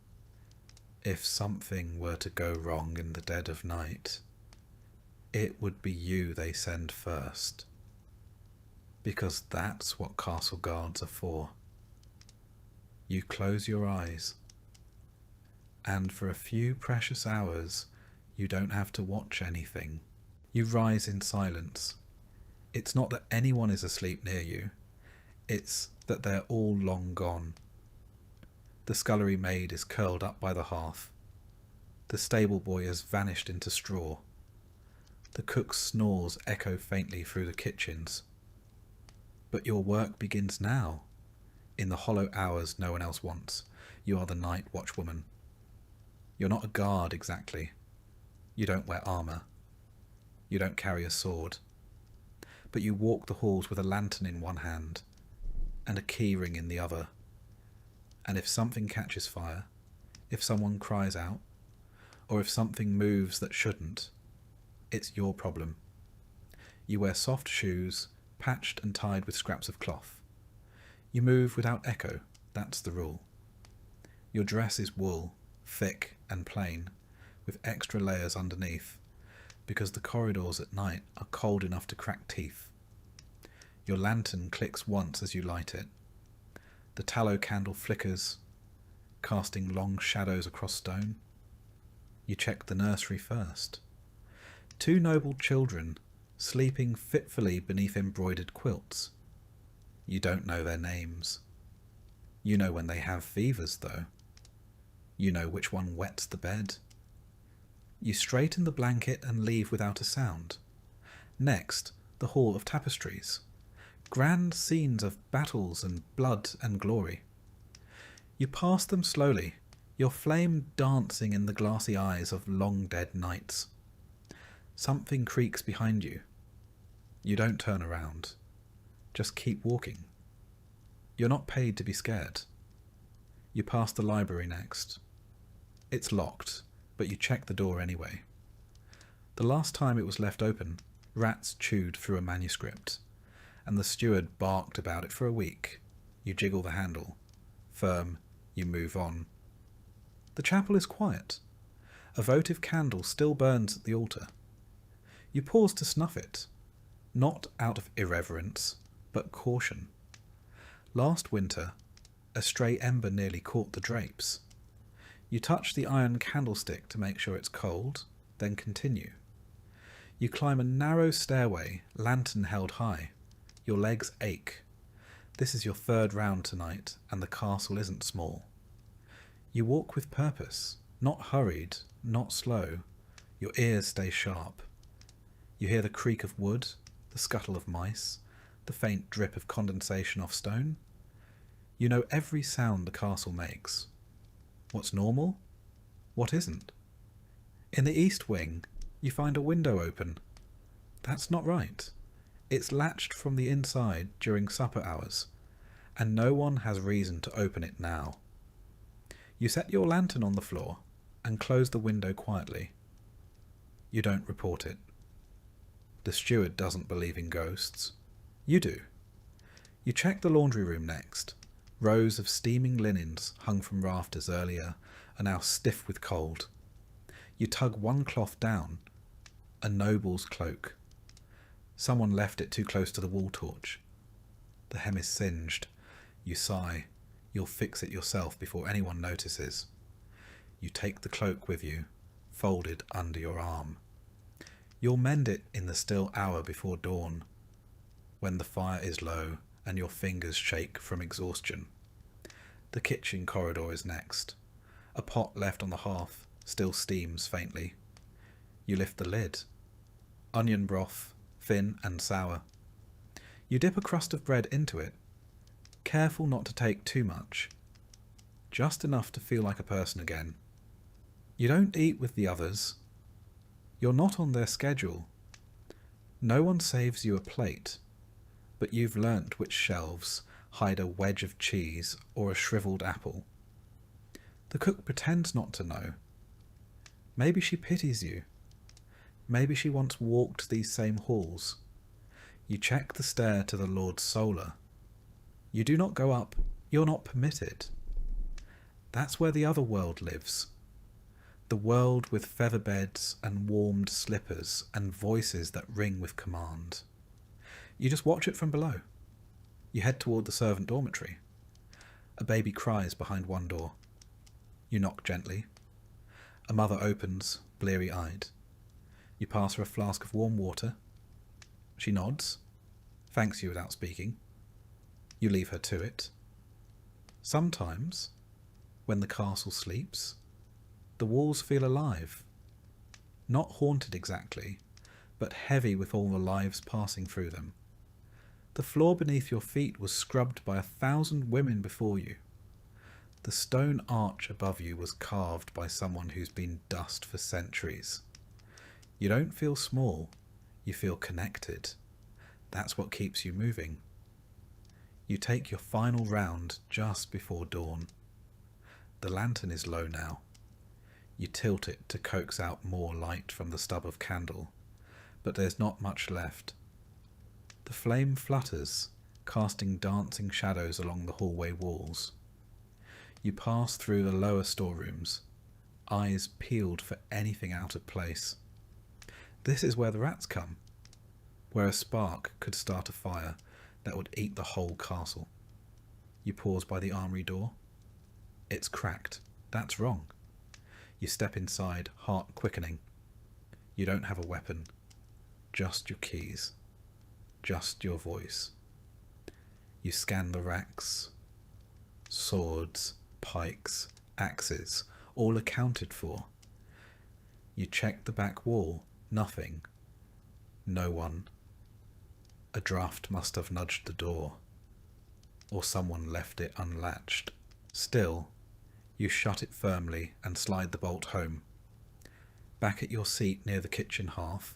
if something were to go wrong in the dead of night, it would be you they send first. Because that's what castle guards are for. You close your eyes, and for a few precious hours you don't have to watch anything. You rise in silence. It's not that anyone is asleep near you, it's that they're all long gone. The scullery maid is curled up by the hearth. The stable boy has vanished into straw. The cook's snores echo faintly through the kitchens. But your work begins now. In the hollow hours no one else wants, you are the night watchwoman. You're not a guard exactly. You don't wear armour. You don't carry a sword. But you walk the halls with a lantern in one hand and a key ring in the other. And if something catches fire, if someone cries out, or if something moves that shouldn't, it's your problem. You wear soft shoes, patched and tied with scraps of cloth. You move without echo, that's the rule. Your dress is wool, thick and plain, with extra layers underneath, because the corridors at night are cold enough to crack teeth. Your lantern clicks once as you light it. The tallow candle flickers, casting long shadows across stone. You check the nursery first. 2 noble children, sleeping fitfully beneath embroidered quilts. You don't know their names. You know when they have fevers, though. You know which one wets the bed. You straighten the blanket and leave without a sound. Next, the Hall of Tapestries. Grand scenes of battles and blood and glory. You pass them slowly, your flame dancing in the glassy eyes of long-dead knights. Something creaks behind you. You don't turn around. Just keep walking. You're not paid to be scared. You pass the library next. It's locked, but you check the door anyway. The last time it was left open, rats chewed through a manuscript, and the steward barked about it for a week. You jiggle the handle. Firm, you move on. The chapel is quiet. A votive candle still burns at the altar. You pause to snuff it, not out of irreverence, but caution. Last winter, a stray ember nearly caught the drapes. You touch the iron candlestick to make sure it's cold, then continue. You climb a narrow stairway, lantern held high. Your legs ache. This is your third round tonight, and the castle isn't small. You walk with purpose, not hurried, not slow. Your ears stay sharp. You hear the creak of wood, the scuttle of mice, the faint drip of condensation off stone. You know every sound the castle makes. What's normal? What isn't? In the east wing, you find a window open. That's not right. It's latched from the inside during supper hours, and no one has reason to open it now. You set your lantern on the floor and close the window quietly. You don't report it. The steward doesn't believe in ghosts. You do. You check the laundry room next. Rows of steaming linens hung from rafters earlier are now stiff with cold. You tug one cloth down, a noble's cloak. Someone left it too close to the wall torch. The hem is singed. You sigh. You'll fix it yourself before anyone notices. You take the cloak with you, folded under your arm. You'll mend it in the still hour before dawn, when the fire is low and your fingers shake from exhaustion. The kitchen corridor is next. A pot left on the hearth still steams faintly. You lift the lid. Onion broth, thin and sour. You dip a crust of bread into it, careful not to take too much. Just enough to feel like a person again. You don't eat with the others. You're not on their schedule. No one saves you a plate, but you've learnt which shelves hide a wedge of cheese or a shriveled apple. The cook pretends not to know. Maybe she pities you. Maybe she once walked these same halls. You check the stair to the Lord's Solar. You do not go up. You're not permitted. That's where the other world lives. The world with feather beds and warmed slippers and voices that ring with command. You just watch it from below. You head toward the servant dormitory. A baby cries behind one door. You knock gently. A mother opens, bleary-eyed. You pass her a flask of warm water. She nods, thanks you without speaking. You leave her to it. Sometimes, when the castle sleeps, the walls feel alive. Not haunted exactly, but heavy with all the lives passing through them. The floor beneath your feet was scrubbed by 1,000 women before you. The stone arch above you was carved by someone who's been dust for centuries. You don't feel small, you feel connected. That's what keeps you moving. You take your final round just before dawn. The lantern is low now. You tilt it to coax out more light from the stub of candle, but there's not much left. The flame flutters, casting dancing shadows along the hallway walls. You pass through the lower storerooms, eyes peeled for anything out of place. This is where the rats come, where a spark could start a fire that would eat the whole castle. You pause by the armory door. It's cracked. That's wrong. You step inside, heart quickening. You don't have a weapon, just your keys, just your voice. You scan the racks. Swords, pikes, axes, all accounted for. You check the back wall. Nothing. No one. A draught must have nudged the door, or someone left it unlatched. Still, you shut it firmly and slide the bolt home. Back at your seat near the kitchen hearth,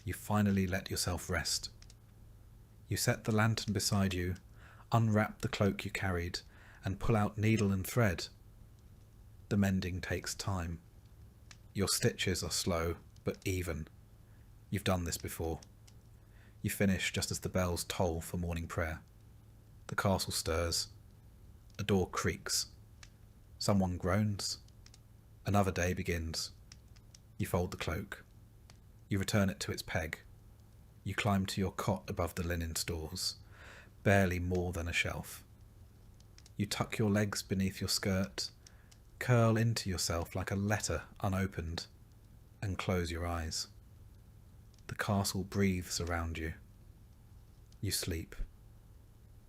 you finally let yourself rest. You set the lantern beside you, unwrap the cloak you carried, and pull out needle and thread. The mending takes time. Your stitches are slow, but even. You've done this before. You finish just as the bells toll for morning prayer. The castle stirs. A door creaks. Someone groans. Another day begins. You fold the cloak. You return it to its peg. You climb to your cot above the linen stores, barely more than a shelf. You tuck your legs beneath your skirt, curl into yourself like a letter unopened, and close your eyes. The castle breathes around you. You sleep.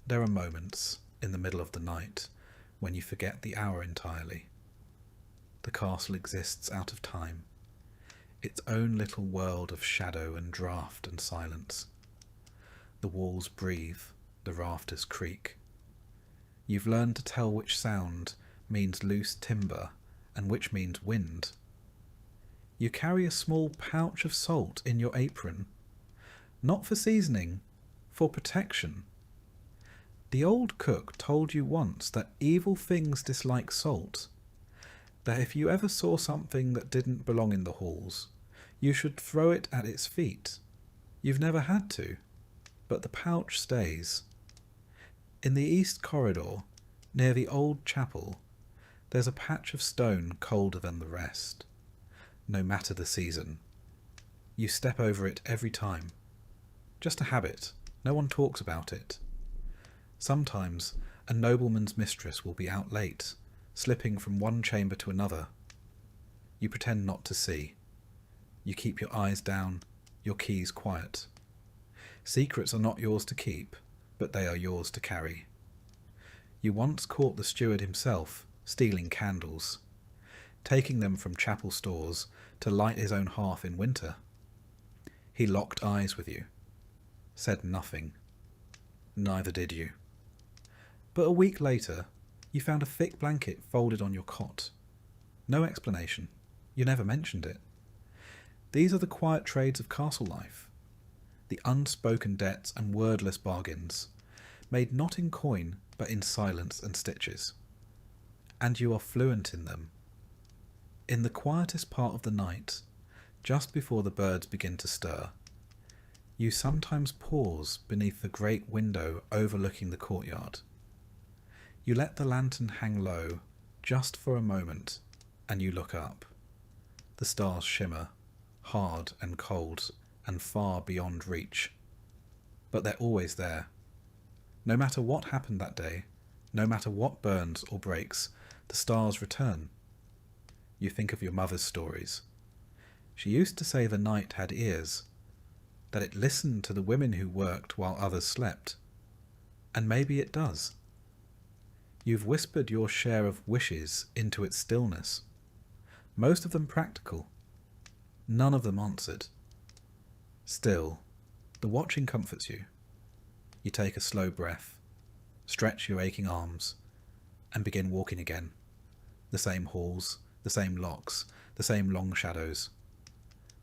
There are moments in the middle of the night when you forget the hour entirely. The castle exists out of time, its own little world of shadow and draught and silence. The walls breathe, the rafters creak. You've learned to tell which sound means loose timber and which means wind. You carry a small pouch of salt in your apron, not for seasoning, for protection. The old cook told you once that evil things dislike salt, that if you ever saw something that didn't belong in the halls, you should throw it at its feet. You've never had to, but the pouch stays. In the east corridor, near the old chapel, there's a patch of stone colder than the rest. No matter the season. You step over it every time. Just a habit. No one talks about it. Sometimes a nobleman's mistress will be out late, slipping from one chamber to another. You pretend not to see. You keep your eyes down, your keys quiet. Secrets are not yours to keep, but they are yours to carry. You once caught the steward himself stealing candles, taking them from chapel stores to light his own hearth in winter. He locked eyes with you, said nothing. Neither did you. But a week later, you found a thick blanket folded on your cot. No explanation. You never mentioned it. These are the quiet trades of castle life. The unspoken debts and wordless bargains, made not in coin, but in silence and stitches. And you are fluent in them. In the quietest part of the night, just before the birds begin to stir, you sometimes pause beneath the great window overlooking the courtyard. You let the lantern hang low, just for a moment, and you look up. The stars shimmer, hard and cold, and far beyond reach. But they're always there. No matter what happened that day, no matter what burns or breaks, the stars return. You think of your mother's stories. She used to say the night had ears, that it listened to the women who worked while others slept. And maybe it does. You've whispered your share of wishes into its stillness, most of them practical, none of them answered. Still, the watching comforts you. You take a slow breath, stretch your aching arms, and begin walking again. The same halls, the same locks, the same long shadows.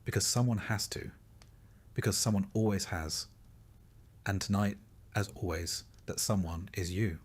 Because someone has to. Because someone always has. And tonight, as always, that someone is you.